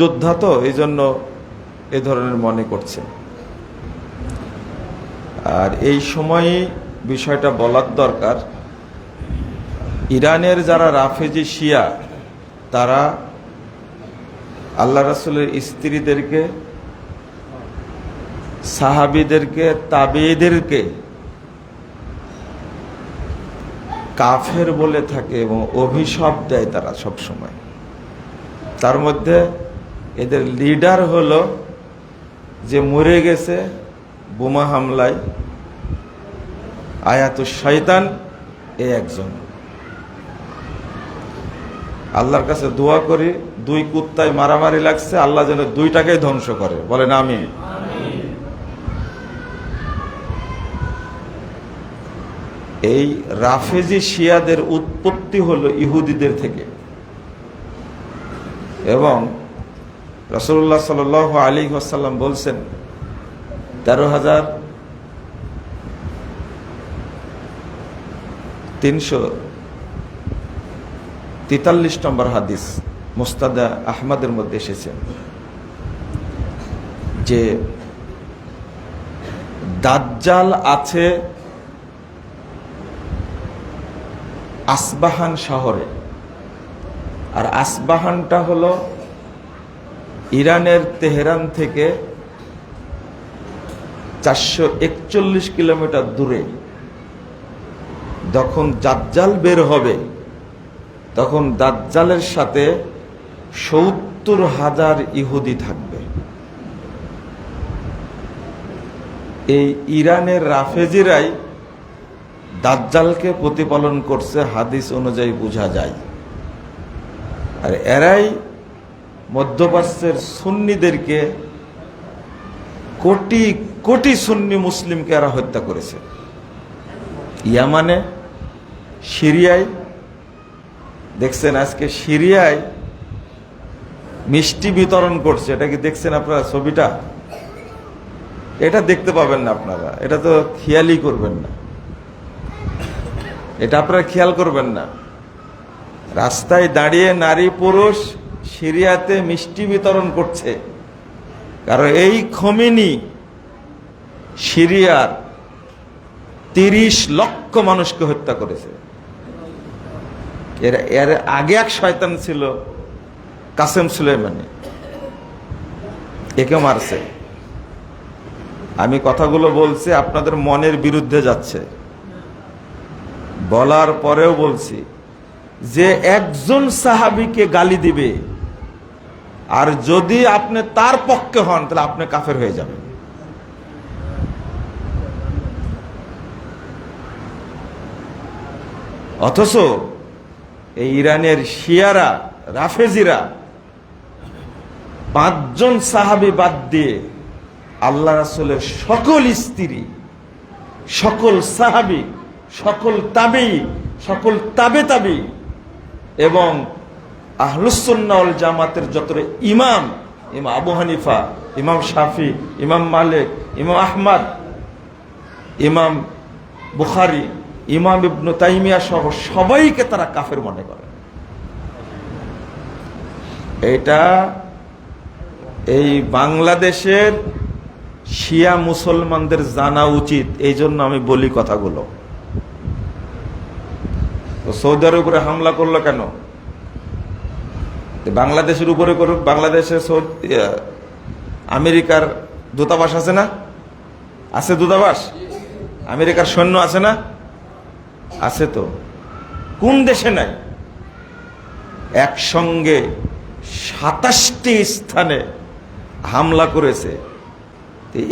যোদ্ধা তো এই জন্য এ ধরনের মনে করছে। আর এই সময়ে বিষয়টা বলার দরকার, ইরানের যারা রাফেজি শিয়া তারা আল্লাহ রাসূলের স্ত্রীদেরকে, সাহাবীদেরকে, তাবেঈদেরকে কাফের বলে থাকে এবং অভিশাপ দেয় তারা সব সময়। তার মধ্যে এদের লিডার হলো যে মরে গেছে বোমা হামলায়, আয়াতুশ শয়তান, এ একজন। আল্লাহর কাছে দোয়া করি, দুই কুত্তায় মারামারি লাগছে, আল্লাহ যেন দুইটাকেই ধ্বংস করে, বলেন আমিন। এই রাফেজি শিয়াদের উৎপত্তি হলো ইহুদিদের থেকে, এবং রাসূলুল্লাহ সাল্লাল্লাহু আলাইহি ওয়াসাল্লাম বলছেন 13,343 নম্বর হাদিস মুস্তাদ আহমদের মধ্যে এসেছে যে দাজ্জাল আছে আসবাহান শহরে, আর আসবাহানটা হলো ইরানের তেহরান থেকে 441 কিলোমিটার দূরে। যখন দাজ্জাল বের হবে তখন দাজ্জালের সাথে 70,000 ইহুদি থাকবে। এই ইরানের রাফেজিরাই দাজ্জালকে প্রতিপালন করছে, হাদিস অনুযায়ী বোঝা যায়। আর এরাই মধ্যপ্রাচ্যের সুন্নিদেরকে, কোটি কোটি সুন্নি মুসলিমকে এরা হত্যা করেছে। ইয়ামানে, সিরিয়ায়, দেখছেন আজকে সিরিয়ায় মিষ্টি বিতরণ করছে, এটা কি দেখছেন আপনারা ছবিটা? এটা দেখতে পাবেন না আপনারা, এটা তো খেয়ালই করবেন না, এটা আপনারা খেয়াল করবেন না। রাস্তায় দাঁড়িয়ে নারী পুরুষ সিরিয়াতে মিষ্টি বিতরণ করছে, কারণ এই খোমেনি সিরিয়ার 30 লক্ষ মানুষকে হত্যা করেছে। এর আগে এক শয়তান ছিল কাসেম সুলেমানি, একে মারছে। আমি কথাগুলো বলছি আপনাদের মনের বিরুদ্ধে যাচ্ছে, বলার পরেও বলছি যে একজন সাহাবীকে গালি দিবে আর যদি আপনি তার পক্ষে হন তাহলে আপনি কাফের হয়ে যাবেন। অথচ এই ইরানের শিয়ারা, রাফেজিরা 5 জন সাহাবী বাদ দিয়ে আল্লাহ রাসূলের সকল স্ত্রী, সকল সাহাবী, সকল তাবেঈ, সকল তাবে এবং আহলুস সুন্নাহ ওয়াল জামাতের যত ইমাম, ইমাম আবু হানিফা, ইমাম শাফি, ইমাম মালিক, ইমাম আহমদ, ইমাম বুখারী, ইমাম ইবনে তাইমিয়া সহ সবাইকে তারা কাফের মনে করে। এটা এই বাংলাদেশের শিয়া মুসলমানদের জানা উচিত, এই জন্য আমি বলি কথাগুলো। সৌদি আরবের উপরে হামলা করলো কেন? বাংলাদেশের উপরে করুক। বাংলাদেশে আমেরিকার দূতাবাস আছে না? আছে দূতাবাস? আমেরিকার সৈন্য আছে না? আছে তো। কোন দেশে নাই? একসঙ্গে 27টি স্থানে হামলা করেছে।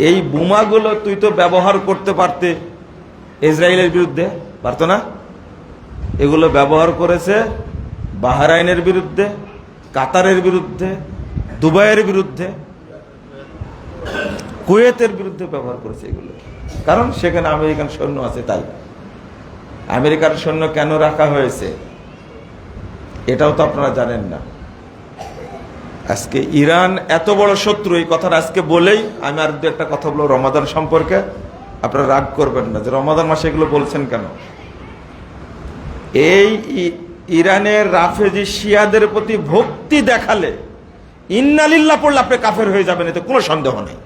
এই বোমাগুলো তুই তো ব্যবহার করতে পারতে ইসরায়েলের বিরুদ্ধে, পারতো না? এগুলো ব্যবহার করেছে বাহরাইনের বিরুদ্ধে, কাতারের বিরুদ্ধে, দুবাইয়ের বিরুদ্ধে, কুয়েতের বিরুদ্ধে ব্যবহার করেছে এগুলো। কারণ সেখানে আমেরিকান সৈন্য আছে। তাই আমেরিকার সৈন্য কেন রাখা হয়েছে এটাও তো আপনারা জানেন না। আজকে ইরান এত বড় শত্রু, এই কথাটা আজকে বলেই আমি আর একটা কথা বলবো রমাদান সম্পর্কে। আপনারা রাগ করবেন না যে রমাদান মাসে এগুলো বলছেন কেন। এই ইরানের রাফেজি শিয়াদের প্রতি ভক্তি দেখালে ইন্না লিল্লাহ পড়লে আপনি কাফের হয়ে যাবেন, এতে কোনো সন্দেহ নেই।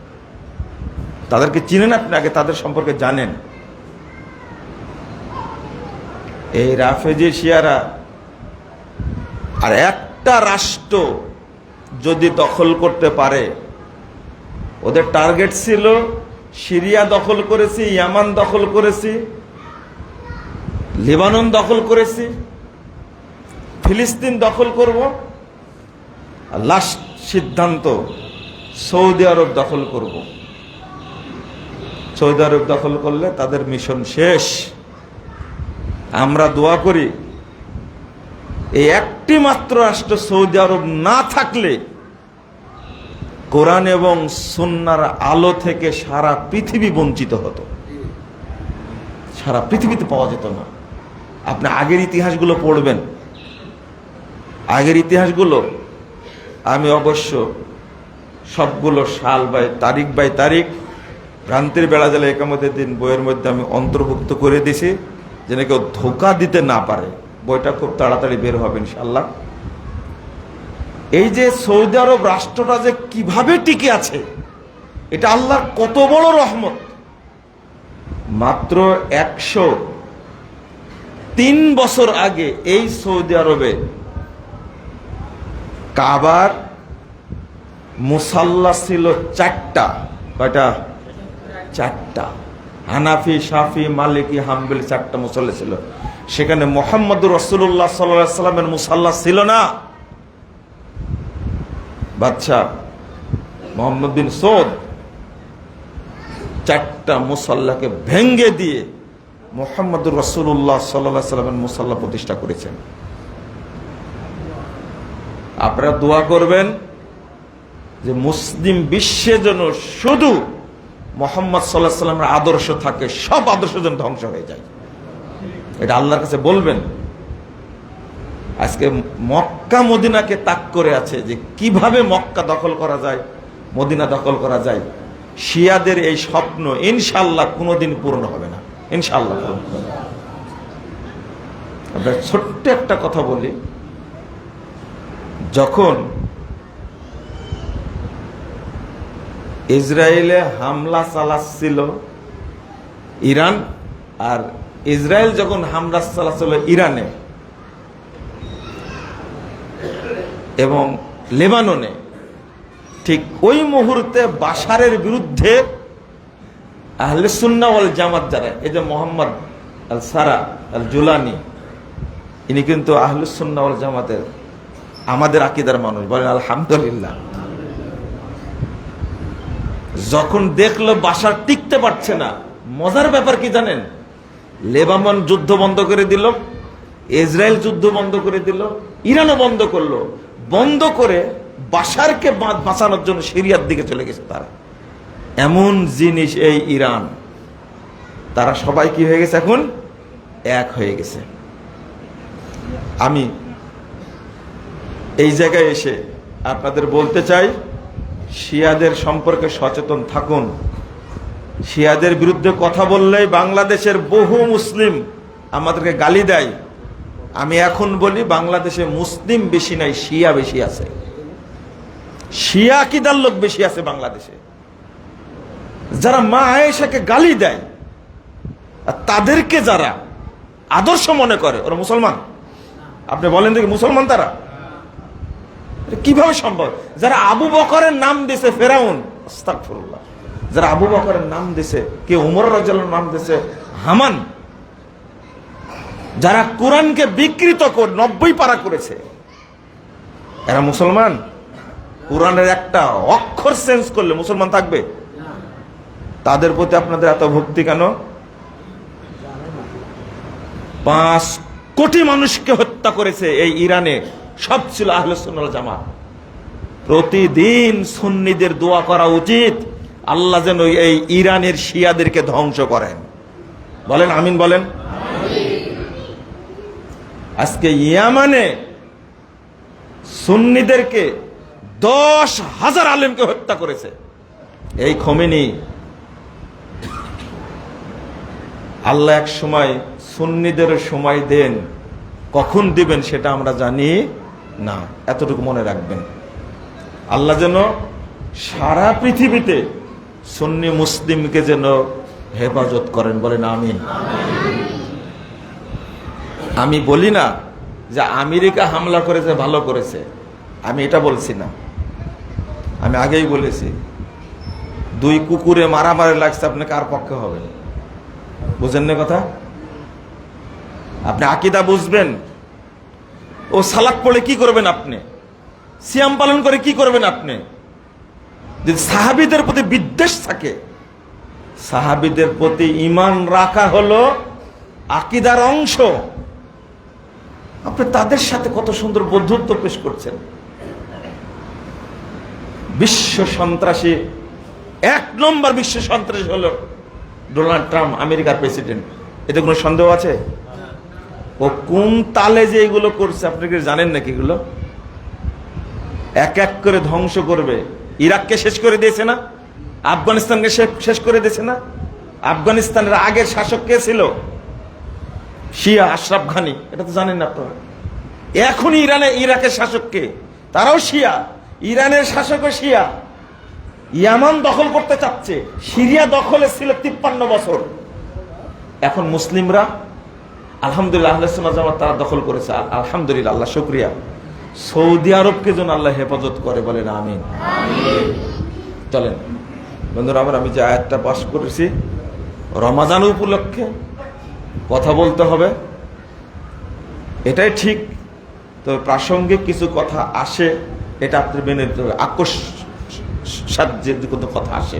তাদেরকে চিনেন আপনি, আগে তাদের সম্পর্কে জানেন। এই রাফেজি শিয়ারা আর একটা রাষ্ট্র যদি দখল করতে পারে, ওদের টার্গেট ছিল সিরিয়া দখল করেছি, ইয়ামান দখল করেছি, লেবানন দখল করেছি, ফিলিস্তিন দখল করব, আর লাস্ট সিদ্ধান্ত সৌদি আরব দখল করব। সৌদি আরব দখল করলে তাদের মিশন শেষ। আমরা দোয়া করি এই একটি মাত্র রাষ্ট্র সৌদি আরব না থাকলে কোরআন এবং সুন্নাহর আলো থেকে সারা পৃথিবী বঞ্চিত হতো, সারা পৃথিবীতে পাওয়া যেত না। আপনি আগের ইতিহাসগুলো পড়বেন, আগের ইতিহাসগুলো আমি অবশ্য সবগুলো সাল বাই তারিখ ভ্রান্তির বেড়া জেলা একামতের দিন বইয়ের মধ্যে আমি অন্তর্ভুক্ত করে দিয়েছি, যেন কেউ ধোঁকা দিতে না পারে। বইটা খুব তাড়াতাড়ি বের হবে ইনশাআল্লাহ। এই যে সৌদি আরব রাষ্ট্রটা যে কিভাবে টিকে আছে, এটা আল্লাহর কত বড় রহমত। মাত্র 103 বছর আগে এই সৌদি আরবে কাবার মুসাল্লা ছিল 4টা। কয়টা? 4টা। হানাফি, শাফি, মালিকি, হাম্বলি 4টা মুসাল্লা ছিল। সেখানে মুহাম্মদুর রাসূলুল্লাহ সাল্লাল্লাহু আলাইহি সাল্লামের মুসাল্লা ছিল না। বাদশাহ মোহাম্মদ বিন সৌদ 4টা মুসাল্লাকে ভেঙ্গে দিয়ে মুহাম্মদুর রাসূলুল্লাহ সাল্লাল্লাহু আলাইহি সাল্লামের মুসাল্লা প্রতিষ্ঠা করেছেন। আপনারা দোয়া করবেন যে মুসলিম বিশ্বে যেন শুধু মুহাম্মদ সাল্লাল্লাহু আলাইহি সাল্লামের আদর্শ থাকে, সব আদর্শ যেন ধ্বংস হয়ে যায়। এটা আল্লাহর কাছে বলবেন। আজকে মক্কা মদিনাকে তাক করে আছে যে কিভাবে মক্কা দখল করা যায়, মদিনা দখল করা যায়। শিয়াদের এই স্বপ্ন ইনশাআল্লাহ কোনোদিন পূর্ণ হবে না, ইনশাআল্লাহ। আমরা ছোট্ট একটা কথা বলি, যখন ইসরায়েলে হামলা চালাচ্ছিল ইরান, আর ইসরায়েল যখন হামলা চালাচ্ছিল ইরানে এবং লেবাননে, ঠিক ওই মুহূর্তে বাশারের বিরুদ্ধে আহলে সুন্নাহ ওয়াল জামাত যারা, এই যে মোহাম্মদ আল সারা আল জুলানি, ইনি কিন্তু আহলে সুন্নাহ ওয়াল জামাতের আমাদের আকীদার মানুষ, বলেন আলহামদুলিল্লাহ। যখন দেখলো বাশার টিকতে পারছে না, মজার ব্যাপার কি জানেন? লেবানন যুদ্ধ বন্ধ করে দিল, ইসরায়েল যুদ্ধ বন্ধ করে দিল, ইরানও বন্ধ করলো। বন্ধ করে বাশারকে বাঁচানোর জন্য সিরিয়ার দিকে চলে গেছে তারা। এমন জিনিস এই ইরান, তারা সবাই কি হয়ে গেছে এখন? এক হয়ে গেছে। আমি এই জায়গায় এসে আপনাদের বলতে চাই, শিয়াদের সম্পর্কে সচেতন থাকুন। শিয়াদের বিরুদ্ধে কথা বললেই বাংলাদেশের বহু মুসলিম আমাদেরকে গালি দেয়। আমি এখন বলি, বাংলাদেশে মুসলিম বেশি নাই, শিয়া বেশি আছে। শিয়া আকীদার লোক বেশি আছে বাংলাদেশে। যারা মা আয়েশাকে গালি দেয় আর তাদেরকে যারা আদর্শ মনে করে, ওরা মুসলমান? আপনি বলেন দেখি, মুসলমান তারা? কিভাবে সম্ভব? যারা আবু বকরের নাম দিছে ফেরাউন, আস্তাগফিরুল্লাহ, যারা আবু বকরের নাম দিছে, কে উমর রাদিয়াল্লাহু নাম দিছে হামান, যারা কোরআনকে বিকৃত করে 90 পারা করেছে, এরা মুসলমান? কোরআনের একটা অক্ষর চেঞ্জ করলে মুসলমান থাকবে? তাদের প্রতি আপনাদের এত ভক্তি কেন? 5 কোটি মানুষকে হত্যা করেছে এই ইরানে, সব ছিল আহলে সুন্নাহ ওয়াল জামাত। প্রতিদিন সুন্নিদের দোয়া করা উচিত, আল্লাহ যেন এই ইরানের শিয়াদেরকে ধ্বংস করেন। বলেন আমিন, বলেন। আজকে ইয়ামানে সুন্নিদেরকে 10,000 আলেমকে হত্যা করেছে এই খোমেনি। আল্লাহ এক সময় সুন্নিদের সময় দেন, কখন দিবেন সেটা আমরা জানি না, এতটুকু মনে রাখবেন। আল্লাহ যেন সারা পৃথিবীতে সুন্নি মুসলিমকে যেন হেফাজত করেন, বলেন আমিন। আমি বলি না যে আমেরিকা হামলা করেছে ভালো করেছে, আমি এটা বলছি না। আমি আগেই বলেছি, দুই কুকুরে মারামারি লাগছে, আপনি কার পক্ষে হবেন? বুঝেন না কথা? আপনি আকীদা বুঝবেন। ও সালাত পড়ে কি করবেন আপনি? সিয়াম পালন করে কি করবেন আপনি? যদি সাহাবীদের প্রতি বিদ্বেষ থাকে, সাহাবীদের প্রতি ঈমান রাখা হলো আকীদার অংশ। আপনি তাদের সাথে কত সুন্দর বন্ধুত্ব পেশ করছেন। বিশ্ব সন্ত্রাসী, 1 নম্বর বিশ্ব সন্ত্রাসী হলো ডোনাল্ড ট্রাম্প, আমেরিকার প্রেসিডেন্ট। এতে কোনো সন্দেহ আছে? ও কোন তালে যে এগুলো করছে আপনি কি জানেন নাকি? এগুলো এক এক করে ধ্বংস করবে। ইরাককে শেষ করে দিয়েছে না? আফগানিস্তানকে শেষ করে দিয়েছে না? আফগানিস্তানের আগের শাসক কে ছিল? শিয়া আশরাফ ঘানি, এটা তো জানেন না আপনারা। এখন ইরাকের শাসক কে? তারাও শিয়া। ইরানের শাসকও শিয়া। ইয়ামান দখল করতে চাচ্ছে। সিরিয়া দখলে ছিল 53 বছর। এখন মুসলিমরা আলহামদুলিল্লাহ, আহলে সুন্নাত জামাত তারা দখল করেছে, আলহামদুলিল্লাহ, আল্লাহ শুকরিয়া। সৌদি আরবকে যেন আল্লাহ হেফাজত করে, বলেন আমিন। চলেন বন্ধুরা আমার, আমি যে আয়াতটা পাশ করেছি, রমাজান উপলক্ষে কথা বলতে হবে, এটাই ঠিক। তো প্রাসঙ্গিক কিছু কথা আসে, এটা আপনি মেনে নিতে হবে। আকস্মাত যে কোনো কথা আসে,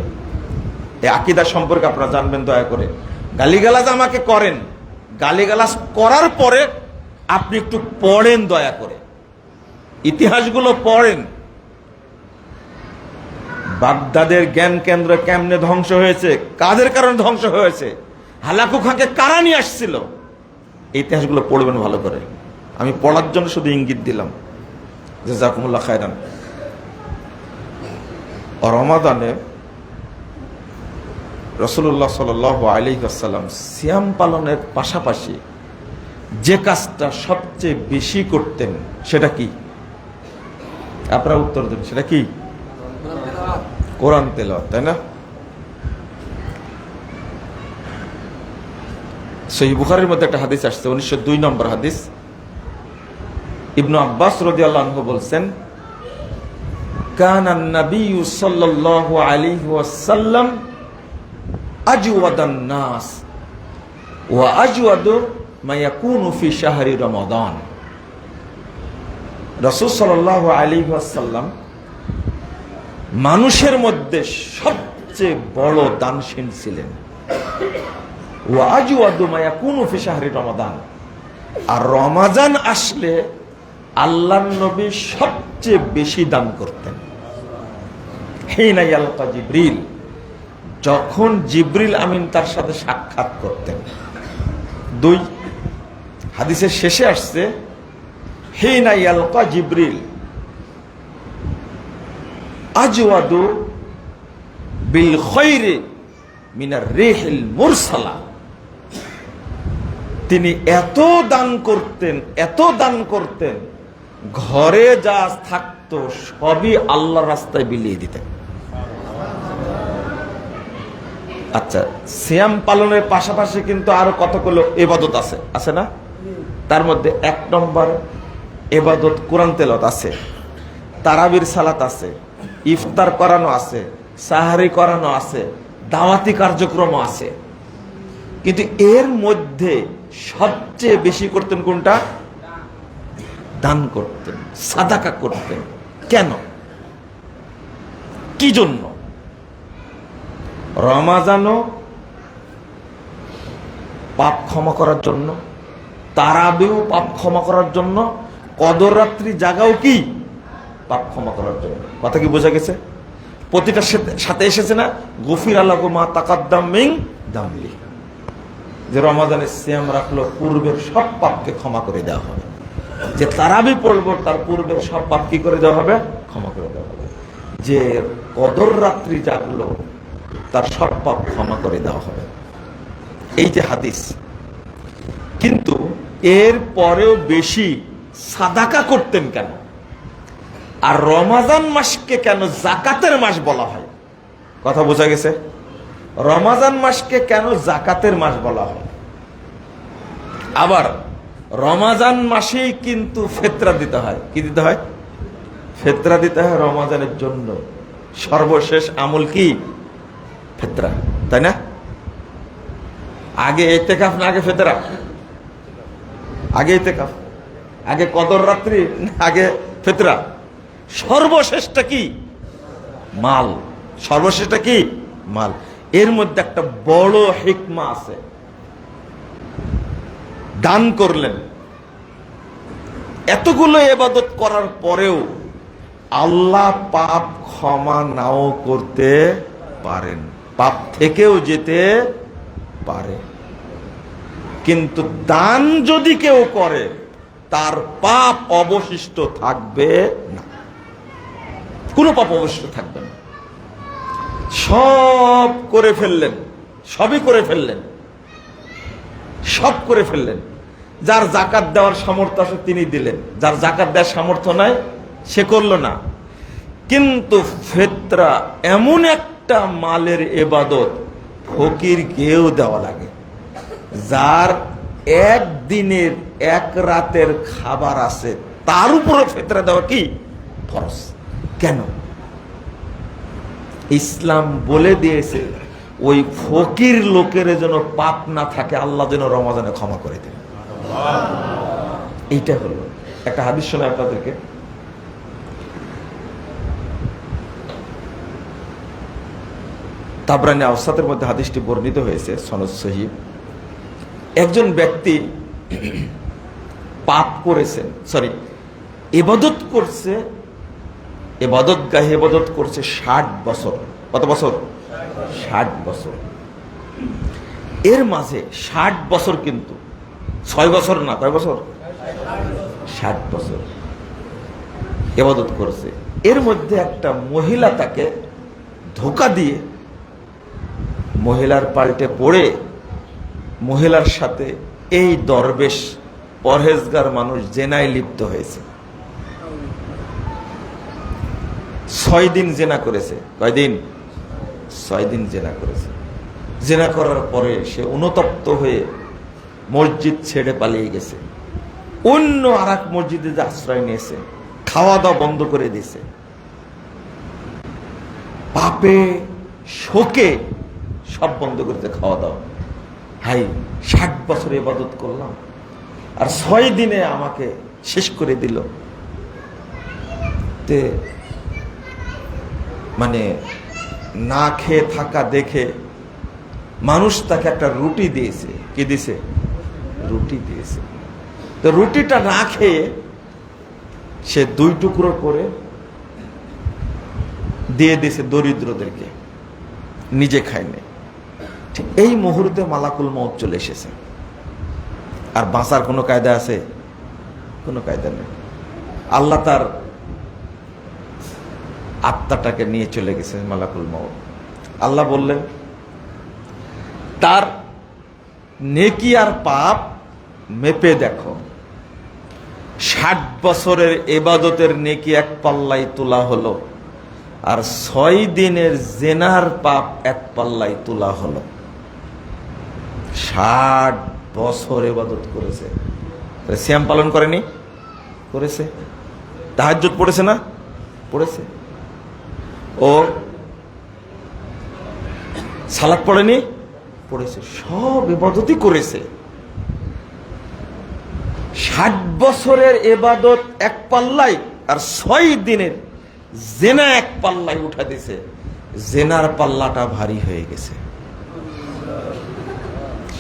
এই আকীদা সম্পর্কে আপনারা জানবেন দয়া করে। গালিগালাজ আমাকে করেন, গালিগালাজ করার পরে আপনি একটু পড়েন দয়া করে, ইতিহাসগুলো পড়েন। বাগদাদের জ্ঞান কেন্দ্র কেমনে ধ্বংস হয়েছে, কাদের কারণে ধ্বংস হয়েছে, হালাকু খাঁকে কারা নিয়ে আসছিল, এই ইতিহাসগুলো পড়বেন ভালো করে। আমি পড়ার জন্য শুধু ইঙ্গিত দিলাম। জাযাকুমুল্লাহ খায়রান। রমাদানে রাসূলুল্লাহ সাল্লাল্লাহু আলাইহি ওয়াসাল্লাম সিয়াম পালনের পাশাপাশি যে কাজটা সবচেয়ে বেশি করতেন সেটা কি? আপনারা উত্তর দেন, সেটা কি? কোরআন তেলাওয়াত, তাই না? সহিহ বুখারীর মধ্যে একটা হাদিস আসছে, 1902 নম্বর হাদিস। ইবনু আব্বাস রাদিয়াল্লাহু আনহু বলছেন, কানা নবিয়্যু সাল্লাল্লাহু আলাইহি ওয়াসাল্লাম আজওয়াদান নাস ওয়া আজওয়াদু মা ইয়াকুনু ফি শাহরি রমাদান। রাসূল সাল্লাল্লাহু আলাইহি ওয়াসাল্লাম মানুষের মধ্যে সবচেয়ে বড় দানশীল ছিলেন। ওয়া আজওয়াদু মা ইয়াকুনু ফি শাহরি রমাদান। আর রমাজান আসলে আল্লাহর নবী সবচেয়ে বেশি দান করতেন। হিনা ইয়ালকা জিবরিল, যখন জিবরিল আমিন তার সাথে সাক্ষাৎ করতেন। 2 হাদিসের শেষে আসছে, হিনা ইয়ালকা জিবরিল আজওয়াদু বিল খায়রি মিনার রিহিল মুরসালা। তিনি এত দান করতেন, এত দান করতেন, ঘরে যা থাকতো সবই আল্লাহর রাস্তায় বিলিয়ে দিতেন। আচ্ছা, সিয়াম পালনের পাশাপাশি কিন্তু আরো কতগুলো ইবাদত আছে, আছে না? তার মধ্যে 1 নম্বর ইবাদত কোরআন তেলাওয়াত আছে, তারাবির সালাত আছে, ইফতার করানো আছে, সাহারি করানো আছে, দাওয়াতি কার্যক্রম আছে। কিন্তু এর মধ্যে সবচেয়ে বেশি করতেন কোনটা? দান করতেন, সাদাকা করতেন। কেন? কি জন্য? রমাজানও পাপ ক্ষমা করার জন্য, তারাবিও পাপ ক্ষমা করার জন্য, কদর রাত্রি জাগাও কি পাপ ক্ষমা করার জন্য। কথা কি বোঝা গেছে? প্রতিটার সাথে এসেছে না, গফির লাহু মা তাকাদ্দাম মিন যামবি, যে রমাদানে সিয়াম রাখলো পূর্বের সব পাপকে ক্ষমা করে দেওয়া হবে। যে তারাবি পড়বো তার পূর্বের সব পাপ কি করে দেওয়া হবে? ক্ষমা করে দেওয়া হবে। যে কদর রাত্রি জাগলো তার সব পাপ ক্ষমা করে দেওয়া হবে। এই যে হাদিস। কিন্তু এর পরেও বেশি সাদাকা করতেন কেন? আর রমাজান মাসকে কেন জাকাতের মাস বলা হয়? কথা বোঝা গেছে? রমাজান মাসকে কেন জাকাতের মাস বলা হয়? আবার রমাজান মাসেই কিন্তু ফিতরা দিতে হয়। কি দিতে হয়? ফিতরা দিতে হয় রমাজানের জন্য। সর্বশেষ আমল কি? ফিতরা, তাই না? আগে ইতিকাফ না আগে ফিতরা? আগে ইতিকাফ, আগে কদর রাত্রি, আগে ফিতরা। সর্বশেষটা কি? মাল। সর্বশেষটা কি? মাল। এর মধ্যে একটা বড় হিকমা আছে। দান করলেন, এতগুলো ইবাদত করার পরেও আল্লাহ পাপ ক্ষমা নাও করতে পারেন, পাপ থেকেও যেতে পারে। কিন্তু দান যদি কেউ করে তার পাপ অবশিষ্ট থাকবে না, কোনো পাপ অবশিষ্ট থাকবে না। সব করে ফেললেন, সবই করে ফেললেন, সব করে ফেললেন। যার জাকাত দেওয়ার সামর্থ্য আছে তিনি দিলেন, যার জাকাত দেওয়ার সামর্থ্য নাই সে করলো না। কিন্তু ফিতরা এমন একটা মালের ইবাদত ফকিরকেও দেওয়া লাগে, যার একদিনের এক রাতের খাবার আছে তার উপরে ফিতরা দেওয়া কি ফরজ। কেন? ইসলাম বলে দিয়েছে ওই ফকির লোকের যেন পাপ না থাকে, আল্লাহ যেন রমাজানে ক্ষমা করে দেন। এইটা হলো একটা হাদিস শোনায় আপনাদেরকে। তাবরানী আওসাতের মধ্যে হাদিসটি বর্ণিত হয়েছে, সনদ সহিহ। একজন ব্যক্তি পাপ করেছেন, ইবাদত করছে, ইবাদত গাহে ইবাদত করছে 60 বছর। কত বছর? 60 বছর। এর মাঝে 60 বছর কিন্তু 6 বছর না, কয় বছর? 60 বছর ইবাদত করছে। এর মধ্যে একটা মহিলা তাকে ধোঁকা দিয়ে মহিলার পাল্টে পড়ে মহিলার সাথে এই দরবেশ পরহেজগার মানুষ জেনায় লিপ্ত হয়েছে। 6 দিন জেনা করেছে। কয়দিন? 6 দিন জেনা করেছে। জেনা করার পরে সে অনুতপ্ত হয়ে মসজিদ ছেড়ে পালিয়ে গেছে, অন্য আর এক মসজিদে যে আশ্রয় নিয়েছে, খাওয়া দাওয়া বন্ধ করে দিয়েছে। পাপে শোকে সব বন্ধ করেছে, খাওয়া দাওয়া। হাই, 60 বছর ইবাদত করলাম আর 6 দিনে আমাকে শেষ করে দিল। তে মানে না খেয়ে থাকা দেখে মানুষ তাকে একটা রুটি দিয়েছে। কি দিয়েছে? রুটি দিয়েছে। তো রুটিটা না খেয়ে সে 2 টুকরো করে দিয়ে দিয়েছে দরিদ্রদেরকে, নিজে খায়নি। ঠিক এই মুহূর্তে মালাকুল মউত চলে এসেছে। আর বাঁচার কোনো কায়দা আছে? কোনো কায়দা নেই। আল্লাহ তার আত্মাটাকে নিয়ে চলে গেছে মালাকুল মউত। আল্লাহ বললেন তার নেকি আর পাপ মেপে দেখো। 60 বছরের ইবাদতের নেকি এক পাল্লাই তোলা হলো, আর 6 দিনের জেনার পাপ এক পাল্লাই তোলা হলো। 60 বছর ইবাদত করেছে, সিয়াম পালন করেনি? করেছে। তাহাজ্জুদ পড়েছে না? পড়েছে। ও সালাত পড়েনি? পড়েছে। সব ইবাদতই করেছে। 60 বছরের ইবাদত এক পাল্লাই আর 6 দিনের জেনা এক পাল্লাই উঠা দিছে। জেনার পাল্লাটা ভারী হয়ে গেছে।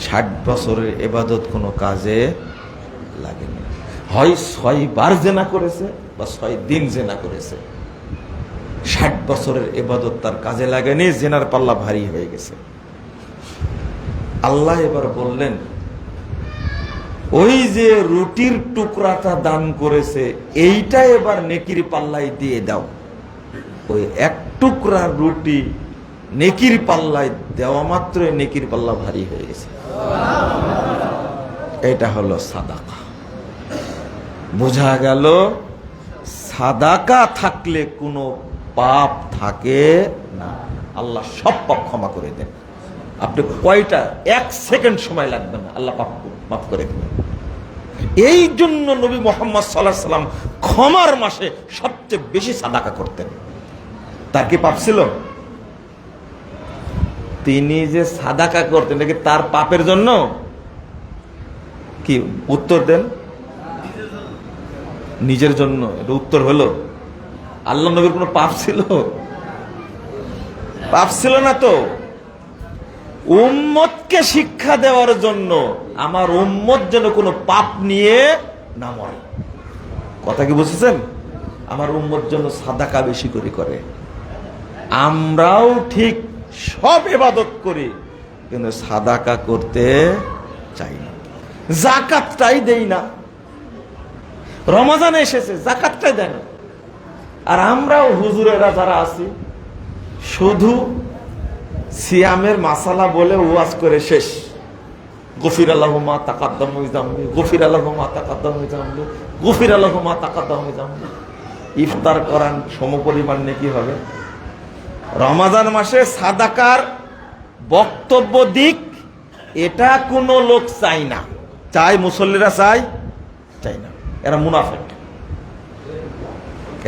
60 বছরের ইবাদত কোনো কাজে লাগেনি। হয় 6 বার জেনা করেছে বা 6 দিন জেনা করেছে। 60 বছরের ইবাদত তার কাজে লাগেনি, জেনার পাল্লা ভারী হয়ে গেছে। আল্লাহ এবার বললেন ওই যে রুটির টুকরাটা দান করেছে এইটা এবার নেকির পাল্লায় দিয়ে দাও। ওই এক টুকরা রুটি নেকির পাল্লায় দেওয়া মাত্রই নেকির পাল্লা ভারী হয়ে গেছে। এটা হলো সাদাকা। বোঝা গেল সাদাকা থাকলে কোনো পাপ থাকে না, আল্লাহ সব পাপ ক্ষমা করে দেন। আপনি কয়টা 1 সেকেন্ড সময় লাগবে না, আল্লাহ পাপ মাফ করে দেবেন। এই জন্য নবী মুহাম্মদ সাল্লাল্লাহু আলাইহি সাল্লাম ক্ষমার মাসে সবচেয়ে বেশি সাদাকা করতেন। তার কি পাপ ছিল? তিনি যে সাদাকা করতেন নাকি তার পাপের জন্য? কি উত্তর দেন? নিজের জন্য। এটা উত্তর হলো? আল্লাহ নবীর কোনো পাপ ছিল? পাপ ছিল না তো। উম্মতকে শিক্ষা দেওয়ার জন্য, আমার উম্মত যেন কোনো পাপ নিয়ে না মরে। কথা কি বুঝেছেন? আমার উম্মত যেন সাদাকা বেশি করে। আমরাও ঠিক সব ইবাদত করি, কিন্তু সাদাকা করতে চাই না, যাকাতটাই দেই না। রমজান এসেছে, যাকাতটাই দেয় না। আর আমরাও হুজুরেরা যারা আছি, শুধু সিয়ামের মাসালা বলে ওয়াজ করে শেষ। গফির আল্লাহু মা তাকাদ্দাম মিন যামবি, গফির আল্লাহু মা তাকাদ্দাম মিন যামবি, গফির আল্লাহু মা তাকাদ্দাম মিন যামবি। ইফতার করান সমপরিমাণ নেকি হবে। রমজান মাসে সাদাকার বক্তব্য দিক, এটা কোনো লোক চাই না। চাই মুসল্লিরা, চাই না। এরা মুনাফিক,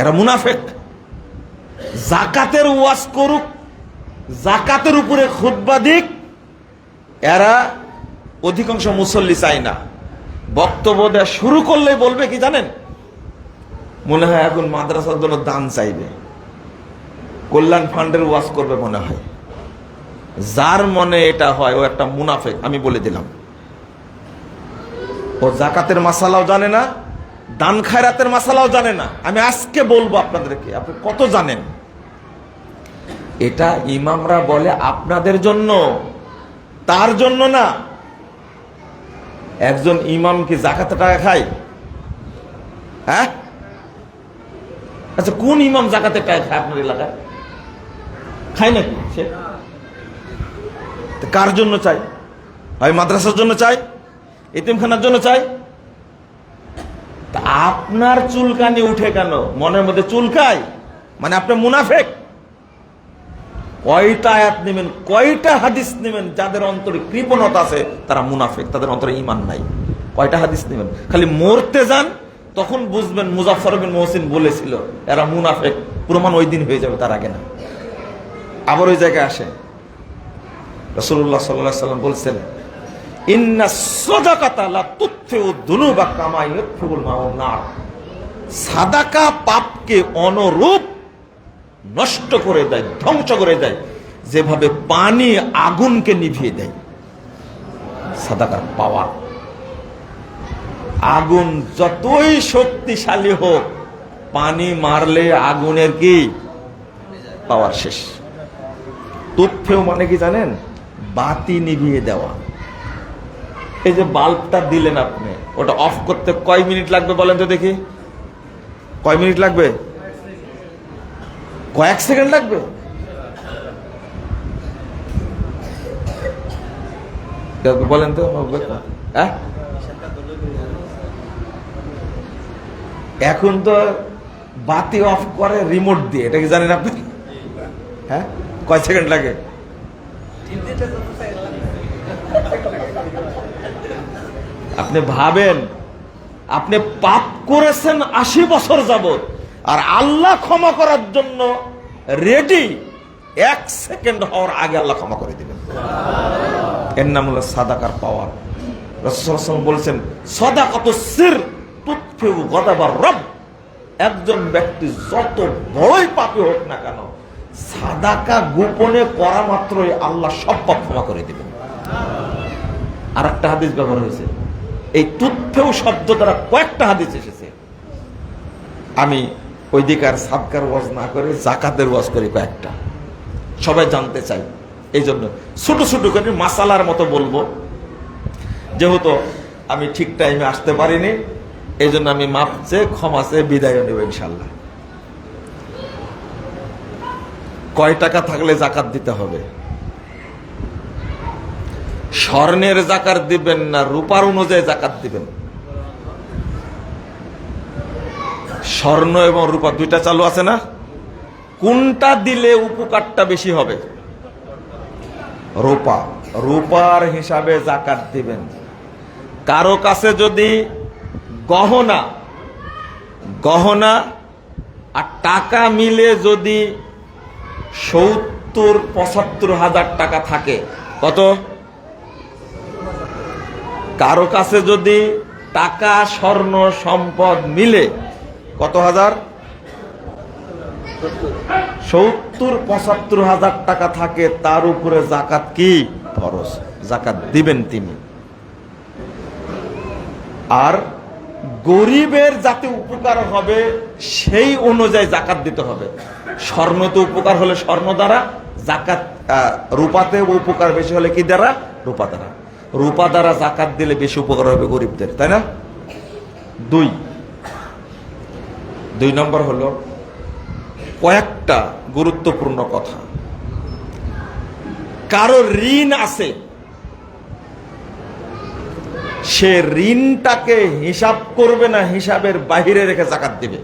এরা মুনাফিক। যাকাতের ওয়াজ করুক, যাকাতের উপরে খুতবা দিক, এরা অধিকাংশ মুসল্লি চাই না। বক্তব্য দেওয়া শুরু করলে বলবে কি জানেন? মনে হয় এখন মাদ্রাসার জন্য দান চাইবে, কল্যাণ ফান্ডের ওয়াজ করবে মনে হয়। যার মনে এটা হয় ও একটা মুনাফিক, আমি বলে দিলাম। ও যাকাতের মাসালাও জানে না, দান খায়রাতের মাসালাও জানে না। আমি আজকে বলবো আপনাদেরকে, আপনি কত জানেন। এটা ইমামরা বলে আপনাদের জন্য, তার জন্য না। একজন ইমাম কি যাকাতের টাকা খায়? হ্যাঁ, আচ্ছা কোন ইমাম যাকাতের টাকা খায় আপনার এলাকায়? খায় নাকি সে? কার জন্য চাই? হয় মাদ্রাসার জন্য চাই, এতিমখানার জন্য চাই। আপনার চুলকানি উঠে কেন? মনের মধ্যে চুলকায় মানে আপনি মুনাফিক। কয়টা আয়াত নেবেন, কয়টা হাদিস নেবেন? যাদের অন্তরে কৃপণতা আছে তারা মুনাফিক, তাদের অন্তরে ঈমান নাই। কয়টা হাদিস নেবেন? খালি মরতে যান, তখন বুঝবেন মুজাফফর বিন মুহসিন বলেছিল এরা মুনাফিক। প্রমাণ ওই দিন হয়ে যাবে, তার আগে না। আবার ওই জায়গায় আসেন, রাসূলুল্লাহ সাল্লাল্লাহু আলাইহি ওয়াসাল্লাম বলছেন, ইন্না সাদাকাতা লা তুতফিউ যুনুবা কামা ইউতফিউল মাউন নার। সাদাকা পাপকে অনুরূপ নষ্ট করে দেয়, ধ্বংস করে দেয়, যেভাবে পানি আগুনকে নিভিয়ে দেয়। সাদাকার পাওয়ার। আগুন যতই শক্তিশালী হোক, পানি মারলে আগুনের কি পাওয়ার শেষ। তুতফেও মানে কি জানেন? বাতি নিভিয়ে দেওয়া। এই যে বাল্বটা দিলেন আপনি, ওটা অফ করতে কয় মিনিট লাগবে বলেন তো দেখি? কয় মিনিট লাগবে? কয়েক সেকেন্ড লাগবে। বলেন তো। এখন তো বাতি অফ করে রিমোট দিয়ে, এটা কি জানেন আপনি? হ্যাঁ, কয় সেকেন্ড লাগে? আপনি ভাবেন, আপনি পাপ করেছেন 80 বছর যাবত, আর আল্লাহ ক্ষমা করার জন্য রেডি। 1 সেকেন্ড হওয়ার আগে আল্লাহ ক্ষমা করে দিবেন। এর নাম হলো সাদাকার পাওয়ার। রাসূলুল্লাহ সাল্লাল্লাহু আলাইহি ওয়াসাল্লাম বলেছেন, সাদাকাতুস সির তুতফিউ গাদাবার রব। একজন ব্যক্তি যত বড়ই পাপী হোক না কেন, সাদাকা গোপনে করা মাত্রই আল্লাহ সব পাপ ক্ষমা করে দিবেন। আর একটা হাদিস ব্যবহার হয়েছে, এই তুতফিউ শব্দ দ্বারা কয়েকটা হাদিস এসেছে। আমি ওই দিকে আর সাদকার ওয়াজ না করে যাকাতের ওয়াজ করি কয়েকটা, সবাই জানতে চাই। এই জন্য ছোট ছোট করে মাসালার মতো বলবো। যেহেতু আমি ঠিক টাইমে আসতে পারিনি, এই জন্য আমি মাপ চেয়ে ক্ষমা চেয়ে বিদায় নেব ইনশাল্লাহ। কয় টাকা থাকলে যাকাত দিতে হবে? স্বর্ণের যাকাত দিবেন না রূপার অনুযায়ী যাকাত দিবেন? স্বর্ণ এবং রূপা দুইটা চালু আছে না? কোনটা দিলে উপকারটা বেশি হবে? রূপা। রূপার হিসাবে যাকাত দিবেন। কারো কাছে যদি গহনা আর টাকা মিলে যদি ৭০-৭৫ হাজার টাকা থাকে, কত? কারো কাছে যদি টাকা স্বর্ণ সম্পদ মিলে কত হাজার? ৭০-৭৫ হাজার টাকা থাকে, তার উপরে যাকাত কি ফরজ, যাকাত দিবেন তিনি। আর গরিবের যাতে উপকার হবে সেই অনুযায়ী যাকাত দিতে হবে। স্বর্ণতে উপকার হলে স্বর্ণ দ্বারা যাকাত, রূপাতে উপকার বেশি হলে কি দ্বারা? রূপা দ্বারা। রূপা দ্বারা যাকাত দিলে বেশি উপকার হবে গরিবদের, তাই না? দুই নম্বর হলো কয়েকটা গুরুত্বপূর্ণ কথা। কারো ঋণ আছে, সে ঋণটাকে হিসাব করবে না, হিসাবের বাহিরে রেখে যাকাত দিবে।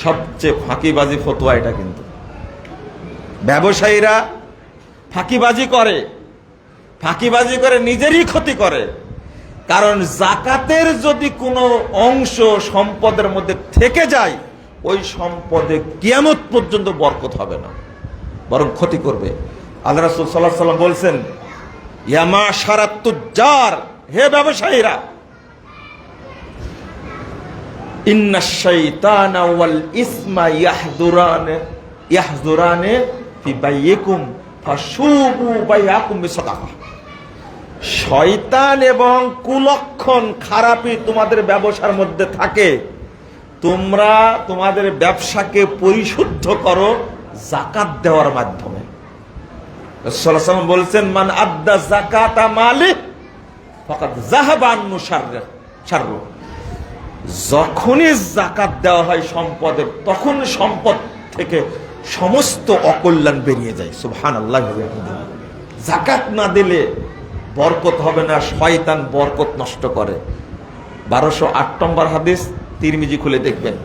সবচেয়ে ফাঁকিবাজি ফতোয়া এটা। কিন্তু ব্যবসায়ীরা ফাঁকিবাজি করে নিজেরই ক্ষতি করে। কারণ যাকাতের যদি কোনো অংশ সম্পদের মধ্যে থেকে যায়, ওই সম্পদে কিয়ামত পর্যন্ত বরকত হবে না, বরং ক্ষতি করবে। আল্লাহ রাসূল সাল্লাল্লাহু আলাইহি ওয়াসাল্লাম বলছেন, ইয়া মাশারাত তুজ্জার, হে ব্যবসায়ীরা, ইন্নাশ শাইতানা ওয়াল ইসমা ইয়াহযুরানে ফি বাইয়িকুম ফাশুবু বাইয়াকুম বিসাদাকা। শয়তান এবং কুলক্ষণ খারাপই তোমাদের ব্যবসার মধ্যে থাকে, তোমরা তোমাদের ব্যবসাকে পরিশুদ্ধ করো যাকাত দেওয়ার মাধ্যমে। রাসূলুল্লাহ সাল্লাল্লাহু আলাইহি ওয়াসাল্লাম বলেছেন, মান আদ্দা যাকাতা মালি ফাকাদ যাহাবা আনহু শাররু। যখনই যাকাত দেওয়া হয় সম্পদের, তখন সম্পদ থেকে সমস্ত অকল্যাণ বেরিয়ে যায়। সুবহানাল্লাহ। যাকাত না দিলে বরকত হবে না, শয়তান বরকত নষ্ট করে। 1208 নম্বর হাদিস, তিরমিজি খুলে দেখবেন।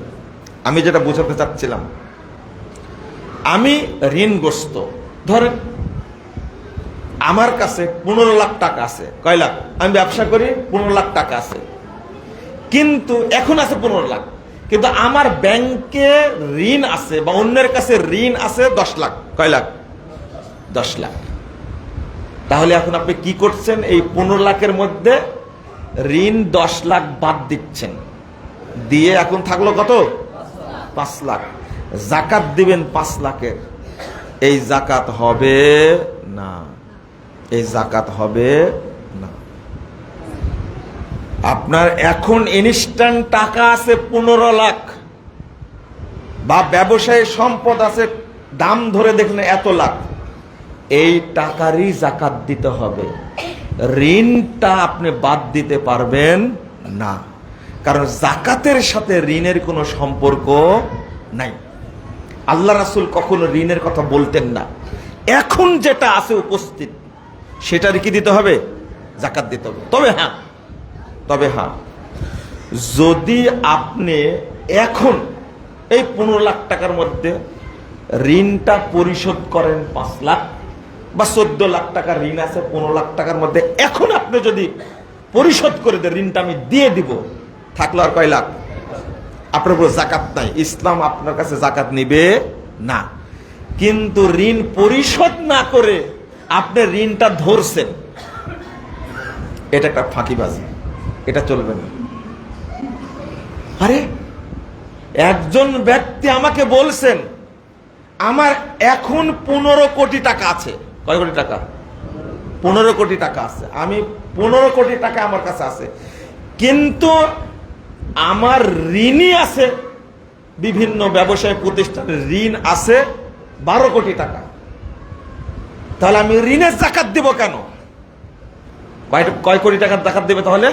আমি যেটা বোঝাতে চাচ্ছিলাম, আমি ঋণগ্রস্ত। ধরেন আমার কাছে 15 লাখ টাকা আছে। কয় লাখ? আমি ব্যবসা করি, 15 লাখ টাকা আছে। কিন্তু এখন আছে 15 লাখ, কিন্তু আমার ব্যাংকে ঋণ আছে বা অন্যের কাছে ঋণ আছে 10 লাখ। কয় লাখ? 10 লাখ। তাহলে এখন আপনি কি করছেন? এই 15 লাখের মধ্যে ঋণ 10 লাখ বাদ দিচ্ছেন, দিয়ে এখন থাকলো কত? 5 লাখ। যাকাত দিবেন 5 লাখের। এই যাকাত হবে না, এই যাকাত হবে না। আপনার এখন ইনস্ট্যান্ট টাকা আছে 15 লাখ, বা ব্যবসায়ী সম্পদ আছে, দাম ধরে দেখলেন এত লাখ, এই টাকারই যাকাত দিতে হবে। ঋণটা আপনি বাদ দিতে পারবেন না, কারণ যাকাতের সাথে ঋণের কোনো সম্পর্ক নাই। আল্লাহ রাসূল কখনো ঋণের কথা বলতেন না। এখন যেটা আছে উপস্থিত, সেটার কি দিতে হবে? যাকাত দিতে হবে। তবে হ্যাঁ, যদি আপনি এখন এই 15 লাখ টাকার মধ্যে ঋণটা পরিশোধ করেন 5 লাখ, বা 14 লাখ টাকা ঋণ আছে 15 লাখ টাকার মধ্যে, এখন আপনি যদি পরিশোধ করে দেন, ঋণটা আমি দিয়ে দিব, থাকলো আর কয় লাখ? আপনার উপর যাকাত নাই। ইসলাম আপনার কাছে যাকাত নিবে না। কিন্তু ঋণ পরিশোধ না করে আপনি ঋণটা ধরছেন, এটা একটা ফাঁকিবাজি, এটা চলবে না। আরে একজন ব্যক্তি আমাকে বলছেন, আমার এখন 15 কোটি টাকা আছে। কয় কোটি টাকা? 15 কোটি টাকা আছে। আমি 15 কোটি টাকা আমার কাছে আছে, কিন্তু আমার ঋণই আছে, বিভিন্ন ব্যবসায় প্রতিষ্ঠানের ঋণ আছে 12 কোটি টাকা। তাহলে আমি ঋণের যাকাত দেব কেন? কয় কোটি টাকার যাকাত দেবে তাহলে?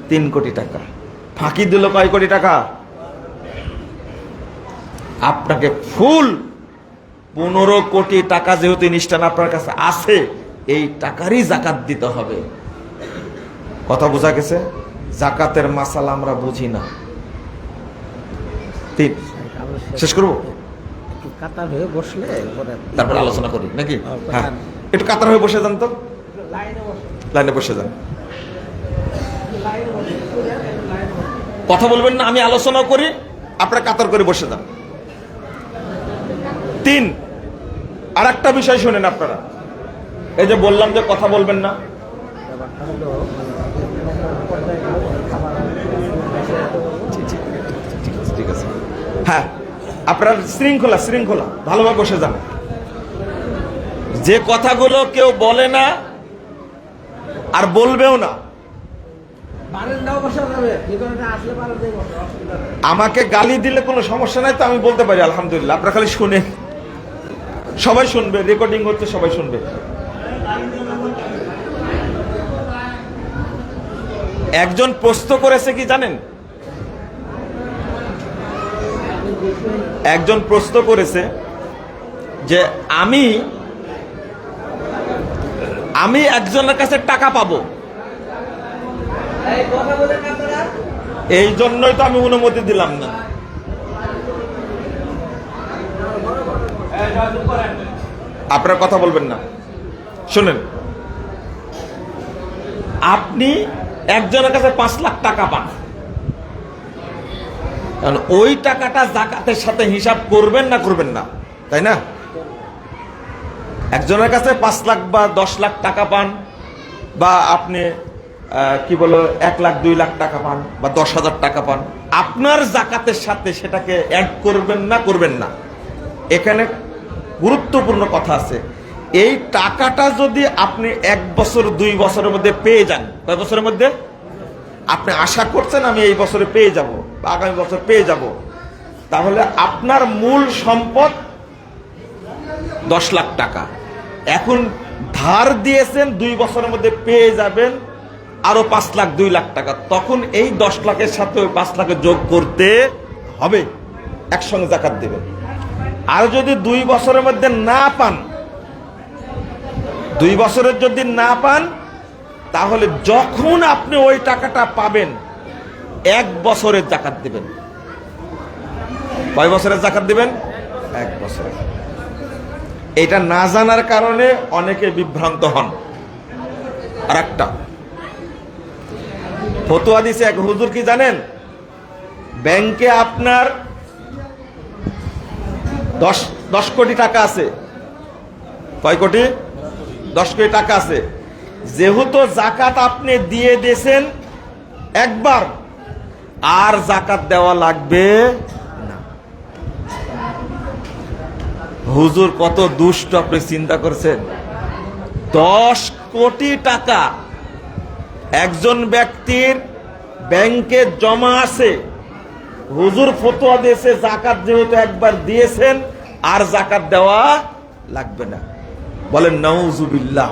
3 কোটি টাকা। ফাঁকি দিল কয় কোটি টাকা? আপনাকে ফুল 15 কোটি টাকা যেহেতু ইনস্ট্যান্ট আপনার কাছে আছে, এই টাকারই যাকাত দিতে হবে। কথা বোঝা গেছে? যাকাতের মাসালা আমরা বুঝি না। 3 শেষ করবো, কাতার হয়ে বসলে তারপর আলোচনা করি নাকি? হ্যাঁ, একটু কাতার হয়ে বসে যান তো, লাইনে বসে যান। কথা বলবেন না, আমি আলোচনা করি, আপনারা কাতার করে বসে যান। 3, আর একটা বিষয় শুনেন আপনারা। এই যে বললাম যে কথা বলবেন না, ঠিক আছে, হ্যাঁ, আপনার শৃঙ্খলা ভালোভাবে বসে যান। যে কথাগুলো কেউ বলে না আর বলবেও না, আমাকে গালি দিলে কোনো সমস্যা নাই, তো আমি বলতে পারি আলহামদুলিল্লাহ, আপনারা খালি শুনে, সবাই শুনবে, রেকর্ডিং হচ্ছে, সবাই শুনবে। একজন প্রশ্ন করেছে কি জানেন? একজন প্রশ্ন করেছে যে আমি একজনের কাছে টাকা পাবো, এই জন্যই তো আমি অনুমতি দিলাম না। আপনারা কথা বলবেন না, শুনেন। আপনি একজনের কাছে 5 লাখ টাকা পান, কারণ ওই টাকাটা যাকাতের সাথে হিসাব করবেন না, করবেন না, তাই না? একজনের কাছে 5 লাখ বা 10 লাখ টাকা পান, বা আপনি কি বলো 1 লাখ 2 লাখ টাকা পান, বা 10,000 টাকা পান, আপনার যাকাতের সাথে সেটাকে অ্যাড করবেন না, করবেন না। এখানে গুরুত্বপূর্ণ কথা আছে। এই টাকাটা যদি আপনি 1 বছর 2 বছরের মধ্যে পেয়ে যান, কয় বছরের মধ্যে আপনি আশা করছেন আমি এই বছরে পেয়ে যাব বা আগামী বছর পেয়ে যাব, তাহলে আপনার মূল সম্পদ 10 লাখ টাকা। এখন ধার দিয়েছেন, 2 বছরের মধ্যে পেয়ে যাবেন আরো 5 লাখ 2 লাখ টাকা, তখন এই 10 লাখের সাথে ওই 5 লাখে যোগ করতে হবে, একসঙ্গে যাকাত দেবেন। আর যদি 2 বছরের মধ্যে না পান, 2 বছরের যদি না পান, তাহলে যখন আপনি ওই টাকাটা পাবেন 1 বছরের যাকাত দিবেন। কয় বছরের যাকাত দিবেন? 1 বছরের। এটা না জানার কারণে অনেকে বিভ্রান্ত হন। আর একটা ফতোয়া দিছে এক হুজুর, কি জানেন? ব্যাংকে আপনার 10 কোটি টাকা আছে। কয় কোটি? 10 কোটি টাকা আছে। যেহেতু যাকাত আপনি দিয়ে দিয়েছেন একবার, আর যাকাত দেওয়া লাগবে না। হুজুর কত দুষ্ট, আপনি চিন্তা করছেন? 10 কোটি টাকা একজন ব্যক্তির ব্যাংকে জমা আছে, হুজুর ফতোয়া দিয়েছে যাকাত যেহেতু একবার দিয়েছেন আর যাকাত দেওয়া লাগবে না। বলেন নাউজুবিল্লাহ।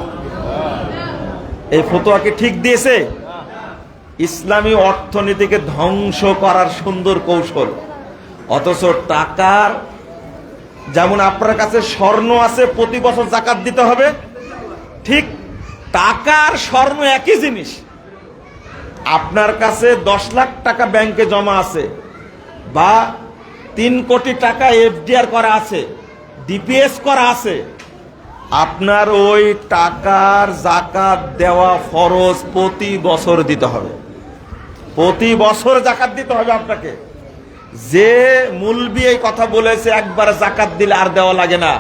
এই ফতোয়াকে ঠিক দিয়েছে? ইসলামী অর্থনীতিকে ধ্বংস করার সুন্দর কৌশল। অথচ টাকার, যেমন আপনার কাছে স্বর্ণ আছে, প্রতি বছর যাকাত দিতে হবে, ঠিক টাকার স্বর্ণ একই জিনিস। আপনার কাছে 10 লাখ টাকা ব্যাংকে জমা আছে, বা 3 কোটি টাকা এফডিআর করা আছে, ডিপিএস করা আছে, আপনার ওই টাকার যাকাত দেওয়া ফরজ, প্রতি বছর দিতে হবে। প্রতি বছর যাকাত দিতে হবে আপনাকে। যে মুলবি এই কথা বলেছে একবার যাকাত দিলে আর দেওয়া লাগে না,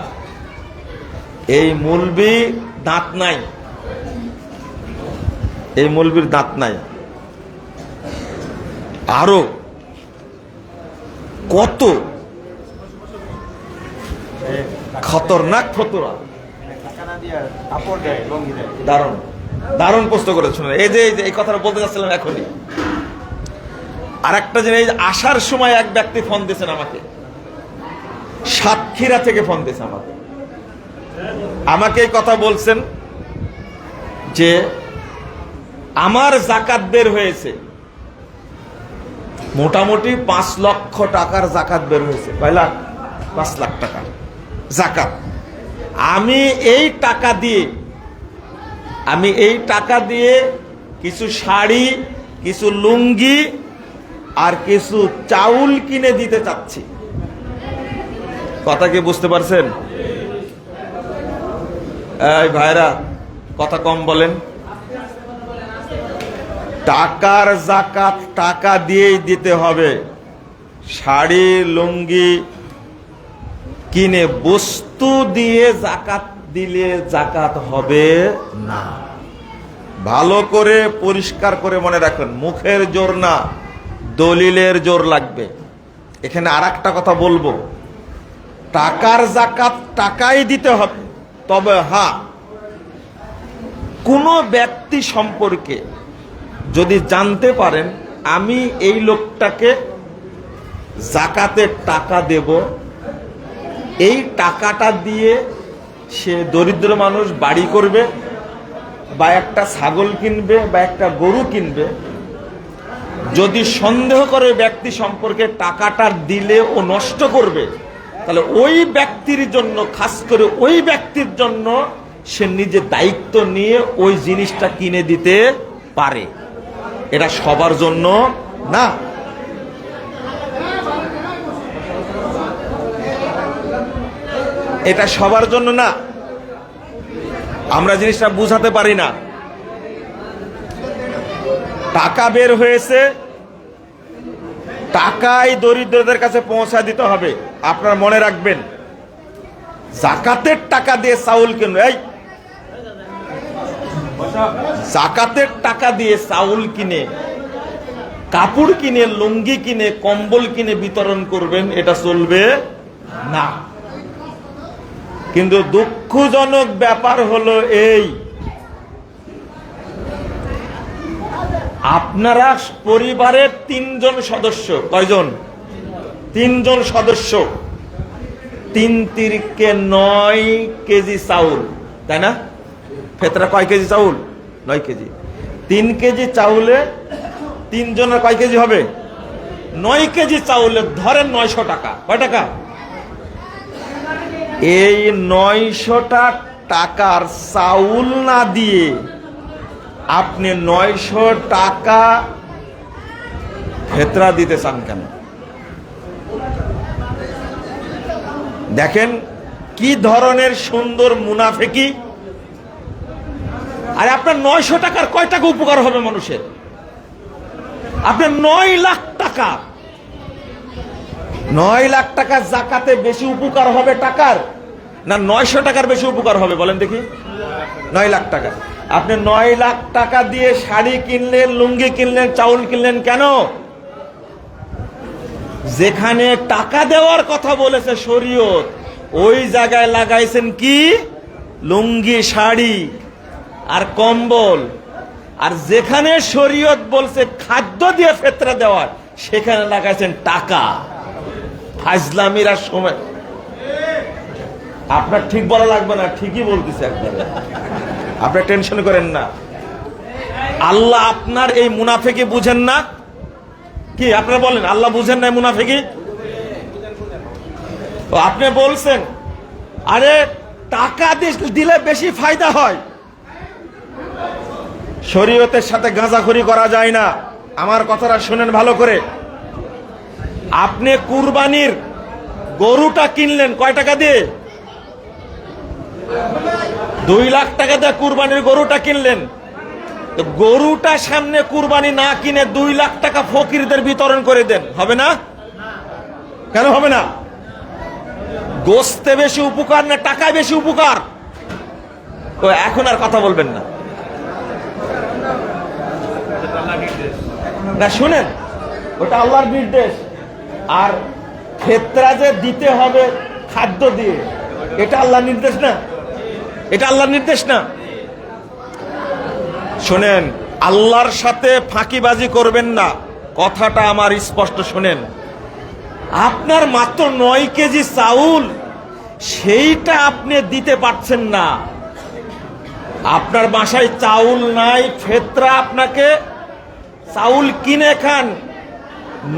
এই মুলবি দাঁত নাই, এই মুলবির দাঁত নাই। আরো কত খতরনাক ফতোয়া, দারুণ দারুণ প্রশ্ন করে শুনে। এই যে এই কথাটা বলতে যাচ্ছিলাম এখনই। আর একটা জিনিস, আসার সময় এক ব্যক্তি ফোন দিয়েছেন আমাকে, সাতক্ষীরা থেকে ফোন দিয়েছে আমাকে এই কথা বলছেন যে আমার যাকাত বের হয়েছে, মোটামুটি 5 লক্ষ টাকার যাকাত বের হয়েছে। 5 লাখ টাকা যাকাত। আমি এই টাকা দিয়ে কিছু শাড়ি, কিছু লুঙ্গি আর কিছু চাউল কিনে দিতে চাচ্ছি। কথা কি বুঝতে পারছেন? এই ভাইরা কথা কম বলেন। টাকার জাকাত টাকা দিয়েই দিতে হবে। শাড়ি লুঙ্গি কিনে বস্তু দিয়ে জাকাত দিলে জাকাত হবে না। ভালো করে পরিষ্কার করে মনে রাখুন, মুখের জোর না, দলিলের জোর লাগবে। এখানে আর একটা কথা বলবো, টাকার জাকাত টাকাই দিতে হবে। তবে হ্যাঁ, কোনো ব্যক্তি সম্পর্কে যদি জানতে পারেন আমি এই লোকটাকে জাকাতের টাকা দেব, এই টাকাটা দিয়ে সে দরিদ্র মানুষ বাড়ি করবে বা একটা ছাগল কিনবে বা একটা গরু কিনবে, যদি সন্দেহ করে ব্যক্তি সম্পর্কে টাকাটা দিলে ও নষ্ট করবে, তাহলে ওই ব্যক্তির জন্য, খাস করে ওই ব্যক্তির জন্য সে নিজে দায়িত্ব নিয়ে ওই জিনিসটা কিনে দিতে পারে। এটা সবার জন্য না। এটা সবার জন্য না। আমরা জিনিসটা বুঝাতে পারি না। টাকা বের হয়েছে, টাকাই দরিদ্রদের কাছে পৌঁছা দিতে হবে। আপনারা মনে রাখবেন, জাকাতের টাকা দিয়ে চাউল কিনবে, এই জাকাতের টাকা দিয়ে চাউল কিনে, কাপড় কিনে, লুঙ্গি কিনে, কম্বল কিনে বিতরণ করবেন, এটা চলবে না। কিন্তু দুঃখজনক ব্যাপার হলো এই, আপনারা পরিবারের 3 জন সদস্য, কয়জন? 3 জন সদস্য, 3 তিরিকে 9 কেজি চাউল, তাই না? ফেতরা কয় কেজি চাউল? 9 কেজি। 3 কেজি চাউলে 3 জনের কয় কেজি হবে? 9 কেজি চাউলে ধরেন 900 টাকা। কয় টাকা? এই 900টা টাকার চাউল না দিয়ে আপনি 900 টাকা ফেতরা দিতে চান কেন? দেখেন কি ধরনের সুন্দর মুনাফিকি। আরে আপনার 900 টাকার কয় টাকা উপকার হবে মানুষের? আপনার 9 লাখ টাকা, 9 লাখ টাকা জাকাতে বেশি উপকার হবে টাকার, না 900 টাকার বেশি উপকার হবে? বলেন দেখি। 9 লাখ টাকা। আপনি 9 লাখ টাকা দিয়ে শাড়ি কিনলেন, লুঙ্গি কিনলেন, চাউল কিনলেন কেন? যেখানে টাকা দেওয়ার কথা বলেছে শরীয়ত, ওই জায়গায় লাগাইছেন কি? লুঙ্গি, শাড়ি আর কম্বল। আর যেখানে শরীয়ত বলছে খাদ্য দিয়ে ফেতরা দেওয়ার, সেখানে লাগাইছেন টাকা। ফাজলামির আর সময় আপনার ঠিক বলা লাগবে না, ঠিকই বলতেছে একবারে। আপনি টেনশন করেন না। আল্লাহ আপনার এই মুনাফিকি বুঝেন না কি? আপনারা বলেন, আল্লাহ বুঝেন না মুনাফিকি? আপনি বলছেন আরে টাকা দিলে বেশি ফায়দা হয়। শরীয়তের সাথে গাঁজাখড়ি করা যায় না। আমার কথাটা শুনেন ভালো করে। আপনি কুরবানির গরুটা কিনলেন কয় টাকা দিয়ে? 2 লাখ টাকা দিয়ে কুরবানির গরুটা কিনলেন। গরুটা সামনে কুরবানি না কিনে 2 লাখ টাকা ফকিরদের বিতরণ করে দেন, হবে না? কেন হবে না? গোস্তে বেশি উপকার না টাকায় বেশি উপকার? তো এখন আর কথা বলবেন না। না শুনেন, ওটা আল্লাহর নির্দেশ। আর ফেতরা যে দিতে হবে খাদ্য দিয়ে, এটা আল্লাহর নির্দেশ না? এটা আল্লাহর নির্দেশ না? শোনেন, আল্লাহর সাথে ফাঁকিবাজি করবেন না, কথাটা আমার স্পষ্ট শোনেন। আপনার মাত্র 9 কেজি চাউল, সেইটা আপনি দিতে পারছেন না। আপনার বাসায় চাউল নাই, ফেতরা আপনাকে চাউল কিনে খান।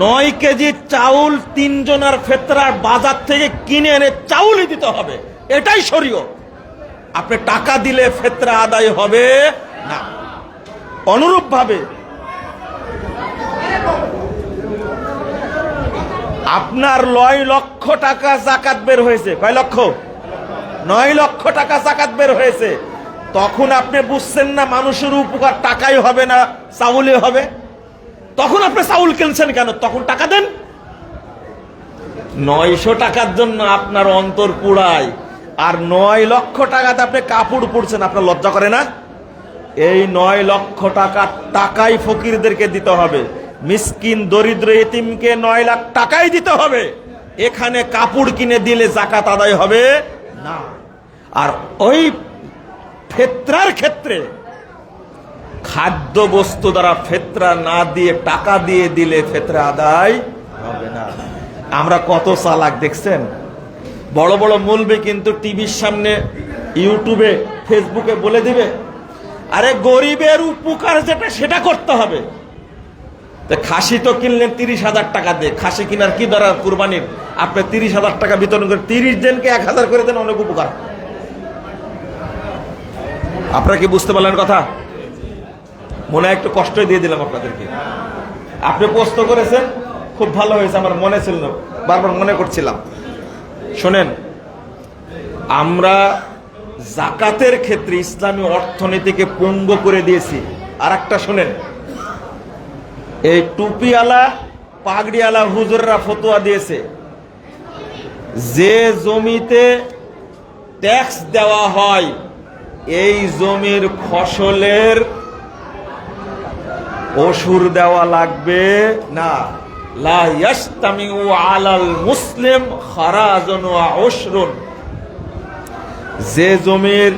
9 কেজি চাউল 3 জনের ফেতরার বাজার থেকে কিনে এনে চাউলই দিতে হবে, এটাই শরীয়ত। আপনি টাকা দিলে ফেতরা আদায় হবে না। অনুরূপ ভাবে আপনার 9 লক্ষ টাকা জাকাত বের হয়েছে। কয় লক্ষ? 9 লক্ষ টাকা জাকাত বের হয়েছে। তখন আপনি বুঝছেন না মানুষের উপকার টাকাই হবে না চাউলে হবে? তখন আপনি চাউল কিনছেন কেন? তখন টাকা দেন। 900 টাকার জন্য আপনার অন্তর পুড়ায়, আর 9 লক্ষ টাকাতে আপনি কাপড় পরছেন, আপনার লজ্জা করে না? এই 9 লক্ষ টাকাই ফকিরদেরকে দিতে হবে, মিসকিন দরিদ্র এতিমকে 9 লাখ টাকাই দিতে হবে। এখানে কাপড় কিনে দিলে জাকাত আদায় হবে না। আর ওই ফিতরার ক্ষেত্রে খাদ্য বস্তু দ্বারা ফিতরা না দিয়ে টাকা দিয়ে দিলে ফিতরা আদায় হবে না। আমরা কত চালাক দেখছেন। বড় বড় মৌলবি কিন্তু টিভির সামনে, ইউটিউবে, ফেসবুকে বলে দিবে, আরে গরিবের উপকার যেটা সেটা করতে হবে। খাসি তো কিনলেন 30,000 টাকা দিয়ে, খাসি কিনার কি দরকার কুরবানির? আপনি 30,000 টাকা বিতরণ করে 30 জনকে 1000 করে দেন, অনেক উপকার। আপনারা কি বুঝতে পারলেন কথা? মনে একটু কষ্টই দিয়ে দিলাম আপনাদেরকে। আপনি প্রশ্ন করেছেন, খুব ভালো হয়েছে, আমার মনে ছিল না, বারবার মনে করছিলাম। শোনেন, আমরা জাকাতের ক্ষেত্রে ইসলামী অর্থনীতিকে পঙ্গু করে দিয়েছি। আর একটা শোনেন, এই টুপিওয়ালা পাগড়িওয়ালা হুজুররা ফতোয়া দিয়েছে, যে জমিতে ট্যাক্স দেওয়া হয় এই জমির ফসলের ওশুর দেওয়া লাগবে না। লা ইয়াস্তামিউ আলাল মুসলিম খারাজুন ওয়া উশরুন। যে জমির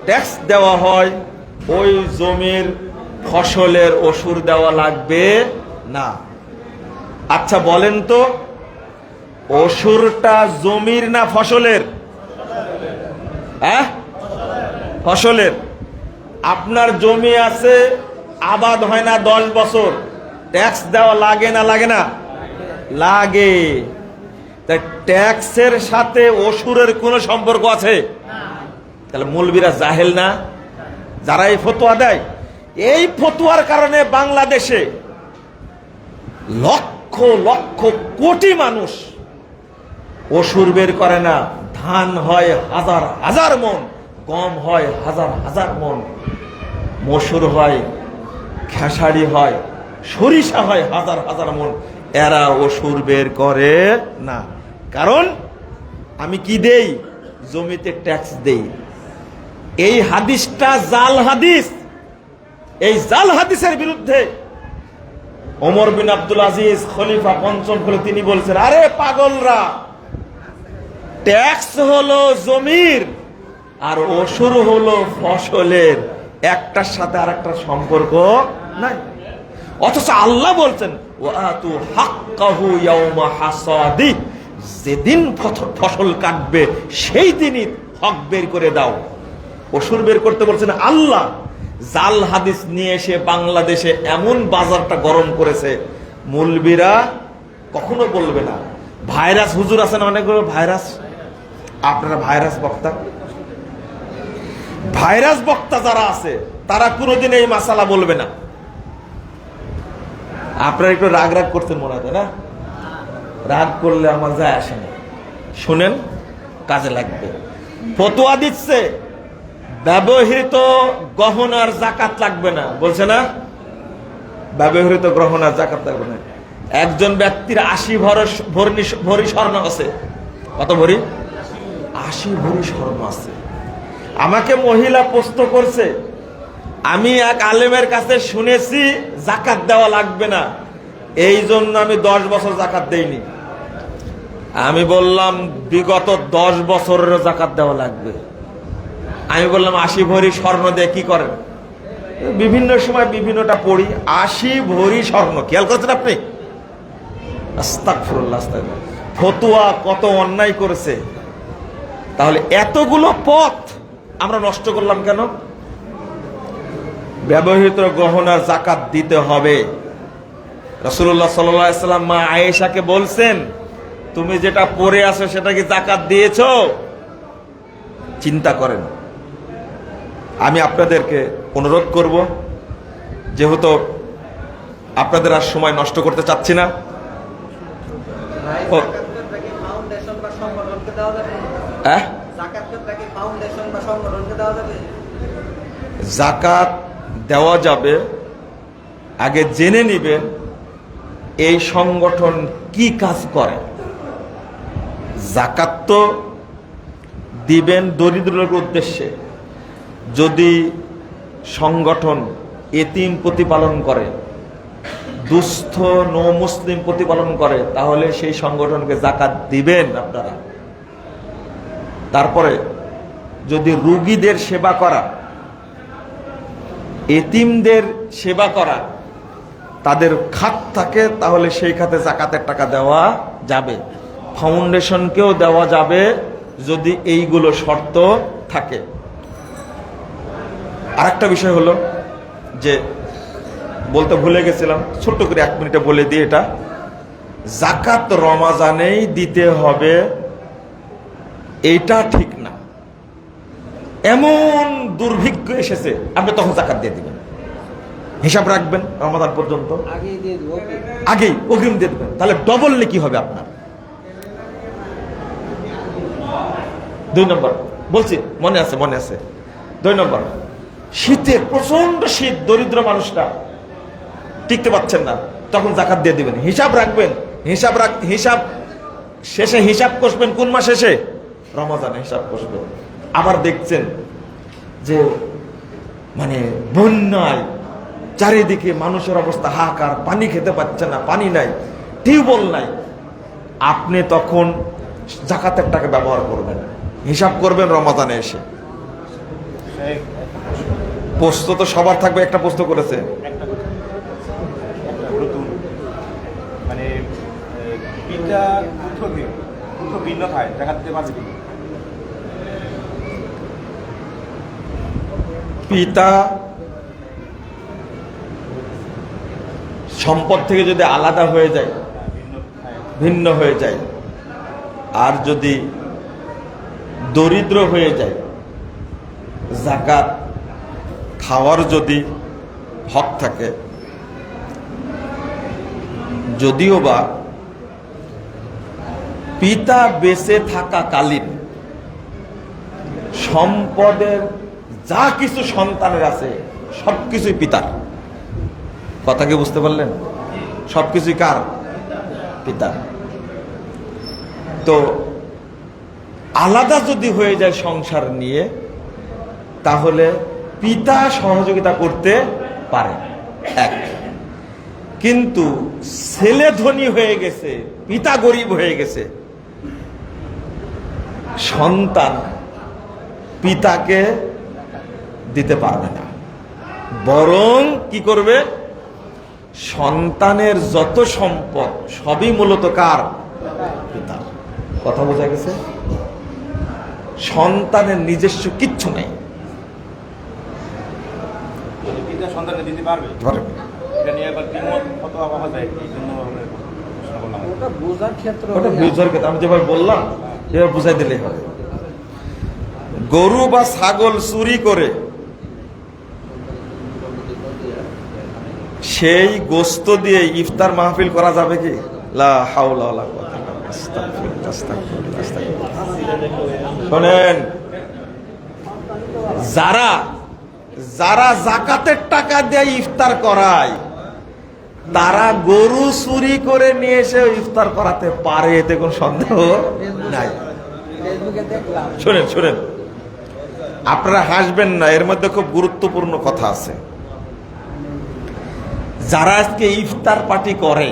ট্যাক্স দেওয়া হয় ওই জমির ফসলের ওশুর দেওয়া লাগবে না। আচ্ছা বলেন তো, ওশুরটা জমির না ফসলের? ফসলের। আপনার জমি আছে, আবাদ হয় না 10 বছর, ট্যাক্স দেওয়া লাগে না লাগে না? লাগে। তাই ট্যাক্সের সাথে ওশুরের কোনো সম্পর্ক আছে? তাহলে মৌলবীরা জাহেল না যারা এই ফতোয়া দেয়? এই ফতোয়ার কারণে বাংলাদেশে লক্ষ লক্ষ কোটি মানুষ ওশুর বের করে না। ধান হয় হাজার হাজার মন, গম হয় হাজার হাজার মন, মসুর হয়, খেসারি হয়, সরিষা হয় হাজার হাজার মন। এরা ওশুর বের করে না। কারণ আমি কি দেই? জমিতে ট্যাক্স দেই। এই হাদিসটা জাল হাদিস। এই জাল হাদিসের বিরুদ্ধে ওমর বিন আব্দুল আজিজ খলিফা পঞ্চম হলে তিনি বলছেন, আরে পাগলরা, ট্যাক্স হলো জমির আর ওশুর হলো ফসলের, একটার সাথে আরেকটার সম্পর্ক নাই। অথচ আল্লাহ বলছেন, ওয়াতু হাক্কাহু ইয়াউমা হাসাদি, যেদিন ফসল কাটবে সেই দিনই হক বের করে দাও। ওশুর বের করতে বলছেন আল্লাহ। জাল হাদিস নিয়ে এসে বাংলাদেশে এমন বাজারটা গরম করেছে, মৌলবীরা কখনো বলবে না। ভাইরাস হুজুর আছেন অনেকগুলো, ভাইরাস, আপনারা ভাইরাস বক্তা, ভাইরাস বক্তা যারা আছে তারা কোনোদিন এই মাসালা বলবে না। আপনারা একটু রাগ রাগ করতেন মনে হয় না? রাগ করলে আমার যায় আসে না। শুনেন, কাজে লাগবে। ফতোয়া দিচ্ছে ব্যবহৃত গহনার জাকাত লাগবে না, বলছে না? ব্যবহৃত গহনার জাকাত লাগবে না। একজন ব্যক্তির 80 ভরি স্বর্ণ আছে। কত ভরি? 80 ভরি স্বর্ণ আছে। আমাকে মহিলা প্রশ্ন করছে, আমি এক আলেমের কাছে শুনেছি জাকাত দেওয়া লাগবে না, এই জন্য আমি 10 বছর জাকাত দেইনি। আমি বললাম বিগত 10 বছরের জাকাত দেওয়া লাগবে। আমি বললাম 80 ভরি স্বর্ণ দিয়ে কি করেন? বিভিন্ন সময় বিভিন্নটা পড়ি। 80 ভরি স্বর্ণ, খেয়াল করছেন আপনি? আস্তাগফিরুল্লাহ, আস্তাগফিরুল্লাহ। ফতোয়া কত অন্যায় করেছে। তাহলে এতগুলো পথ আমরা নষ্ট করলাম কেন? ব্যবহৃত গহনার জাকাত দিতে হবে। রাসূলুল্লাহ সাল্লাল্লাহু আলাইহি ওয়াসাল্লাম মা আয়েশাকে বলছেন, তুমি যেটা পরে আছো সেটা কি জাকাত দিয়েছো? চিন্তা করেন। আমি আপনাদেরকে অনুরোধ করব, যেহেতু আপনাদের আর সময় নষ্ট করতে চাচ্ছি না, জাকাত দেওয়া যাবে, আগে জেনে নিবেন এই সংগঠন কি কাজ করে। জাকাত তো দিবেন দরিদ্র লোকের উদ্দেশ্যে। যদি সংগঠন এতিম প্রতিপালন করে, দুস্থ নো মুসলিম প্রতিপালন করে, তাহলে সেই সংগঠনকে জাকাত দিবেন আপনারা। তারপরে যদি রোগীদের সেবা করা, এতিমদের সেবা করা তাদের খাত থাকে, তাহলে সেই খাতে জাকাতের টাকা দেওয়া যাবে। ফাউন্ডেশনকেও দেওয়া যাবে যদি এইগুলো শর্ত থাকে। আরেকটা বিষয় হলো যে বলতে ভুলে গেছিলাম, ছোট্ট করে 1 মিনিটে বলে দিই, এটা জাকাত রমাজানেই দিতে হবে এইটা ঠিক না। এমন দুর্ভিক্ষ এসেছে, আপনি তখন জাকাত দিয়ে দিবেন, হিসাব রাখবেন রমাদান পর্যন্ত, আগেই অগ্রিম দিয়ে দেবেন, তাহলে ডবল নেকি হবে আপনার। 2 নম্বর বলছি, মনে আছে 2 নম্বর, শীতের প্রচন্ড শীত, দরিদ্র মানুষরা টিকতে পারছেন না, তখন জাকাত দিয়ে দিবেন। হিসাব রাখবেন, হিসাব শেষে হিসাব কষবেন। কোন মাস শেষে? রমজানে হিসাব কষবেন। আবার দেখছেন যে মানে বন্যায় চারিদিকে মানুষের অবস্থা হাহাকার, পানি খেতে পাচ্ছে না, পানি নাই, টিউবওয়েল নাই, আপনি তখন জাকাতের টাকা ব্যবহার করবেন, হিসাব করবেন রমাদানে এসে। প্রশ্ন তো সবার থাকবে, একটা প্রশ্ন করেছে, মানে পিতা ভিন্ন খায়, জাকাত দিতে পারবে? পিতা সম্পদ থেকে যদি আলাদা হয়ে যায়, ভিন্ন হয়ে যায়, আর যদি দরিদ্র হয়ে যায়, জাকাত খাওয়ার যদি হক থাকে, যদিও বা পিতা বেঁচে থাকাকালীন সম্পদের যা কিছু সন্তানের আছে সবকিছুই পিতার। কথা কি বুঝতে পারলেন? সবকিছুই কার? পিতার। তো আলাদা যদি হয়ে যায় সংসার নিয়ে, তাহলে পিতা সহযোগিতা করতে পারে, এক। কিন্তু ছেলে ধনী হয়ে গেছে, পিতা গরিব হয়ে গেছে, সন্তান পিতাকে দিতে পারবে না, বরং কি করবে? সন্তানের যত সম্পদ সবই মূলত কার? পিতার। কথা বোঝা গেছে? সন্তানের নিজস্ব কিচ্ছু নেই। পিতা সন্তানকে দিতে পারবে? এটা নিয়ে একবার দ্বিমত ফতোয়া পাওয়া যায়, এই জন্য ওটা বোঝার ক্ষেত্রে, ওটা বুঝার ক্ষেত্রে আমি যেভাবে বললাম সেভাবে বুঝাই দিলেই হবে। গরু বা ছাগল চুরি করে সেই গোস্ত দিয়ে ইফতার মাহফিল করা যাবে কি? লা হাওলা ওয়ালা কুওয়াতা ইল্লা বিল্লাহ। আস্তাগফিরুল্লাহ, আস্তাগফিরুল্লাহ, আস্তাগফিরুল্লাহ। শোনেন, যারা জাকাতের টাকা দিয়ে ইফতার করায়, তারা গরু চুরি করে নিয়ে এসে ইফতার করাতে পারে, এতে কোনো সন্দেহ নাই। শোনেন, আপনারা হাসবেন না, এর মধ্যে খুব গুরুত্বপূর্ণ কথা আছে। যারা আজকে ইফতার পার্টি করে,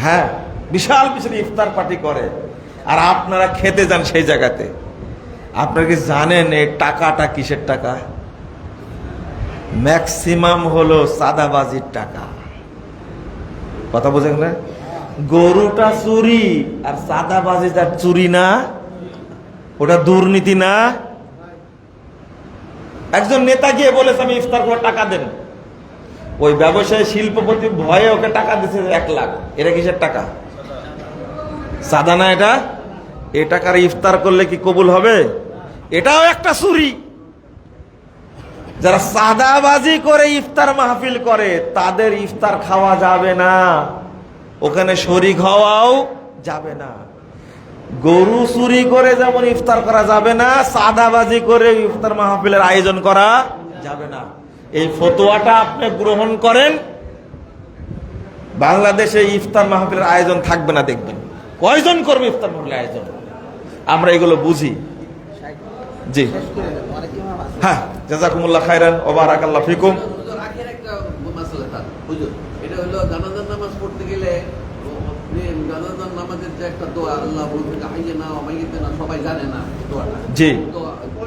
হ্যাঁ, বিশাল বিশাল ইফতার পার্টি করে, আর আপনারা খেতে যান সেই জায়গাতে, আপনারা কি জানেন এই টাকাটা কিসের টাকা? ম্যাক্সিমাম হলো চাঁদাবাজির টাকা। কথা বোঝেন না? গরুটা চুরি আর চাঁদাবাজি তার চুরি না, ওটা দুর্নীতি না? একজন নেতা গিয়ে বলেছে আমি ইফতার করে টাকা দেন, ওই ব্যবসায়ী শিল্পপতি ভয়ে ওকে টাকা দিচ্ছে 1 লাখ। এটা কিসের টাকা? চাঁদা না এটা? এ টাকার ইফতার করলে কি কবুল হবে? এটাও একটা চুরি। যারা চাঁদাবাজি করে ইফতার মাহফিল করে, তাদের ইফতার খাওয়া যাবে না, ওখানে শরীক হওয়াও যাবে না। গরু চুরি করে যেমন ইফতার করা যাবে না, সাদাবাজি করে ইফতার মাহফিলের আয়োজন করা যাবে না। এই ফতোয়াটা আপনি গ্রহণ করেন, বাংলাদেশে ইফতার মাহফিলের আয়োজন থাকবে না। দেখবেন কয়জন করবে ইফতার মাহফিলের আয়োজন, আমরা এগুলো বুঝি। জি হ্যাঁ, জাযাকুমুল্লাহ খাইরান ওয়া বারাকাল্লাহু ফিকুম। আখের একটা মাসলা তার হুজুর, এটা হলো জানাজার নামাজ পড়তে গেলে জানাজার নামাজের যে একটা দোয়া, আল্লাহ বলতে হাইয়্যিনা ওয়া মাইয়িতিনা, সবাই জানে না দোয়াটা। জি। তো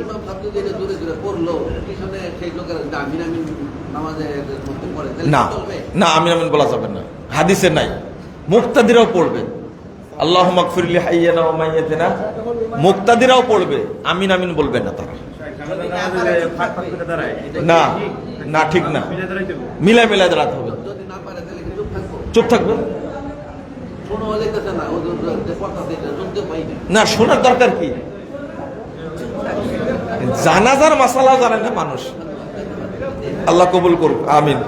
ইমাম সাহেব যদি এটা দূরে দূরে পড়লো, পিছনে সেই লোকের আমিন আমিন নামাজে মধ্যে পড়ে, তাহলে না চলবে? না, আমিন আমিন বলা যাবে না, হাদিসে নাই। মুক্তাদিরাও পড়বে আল্লাহুম্মা গফিরলি হাইয়্যিনা ওয়া মাইয়িতিনা, মুক্তাদিরাও পড়বে, আমিন আমিন বলবে না তারা। না না, ঠিক না, মিলাই মিলাই দাঁড়াতে হবে। যদি না পারে তাহলে কি চুপ থাকবো? চুপ থাকবে শোনা যাইতেছে না, হুজুর যে পড়তাছে এটা শুনতে পাই না। না, শোনার দরকার কি? জানাজার মাসালা জানে না মানুষ। আল্লাহ কবুল করুক, আমিন।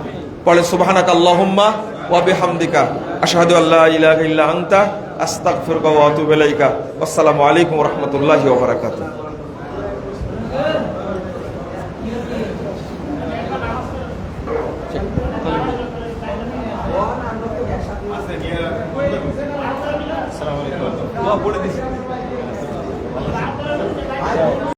পড়ে সুবহানাকা আল্লাহুম্মা ওয়া বিহামদিকা আশহাদু আল্লা ইলাহা ইল্লা আনতা আস্তাগফিরুকা ওয়া আতুবু ইলাইকা। আসসালামু আলাইকুম ওয়া রাহমাতুল্লাহি ওয়া বারাকাতুহু। আসসালামু আলাইকুম।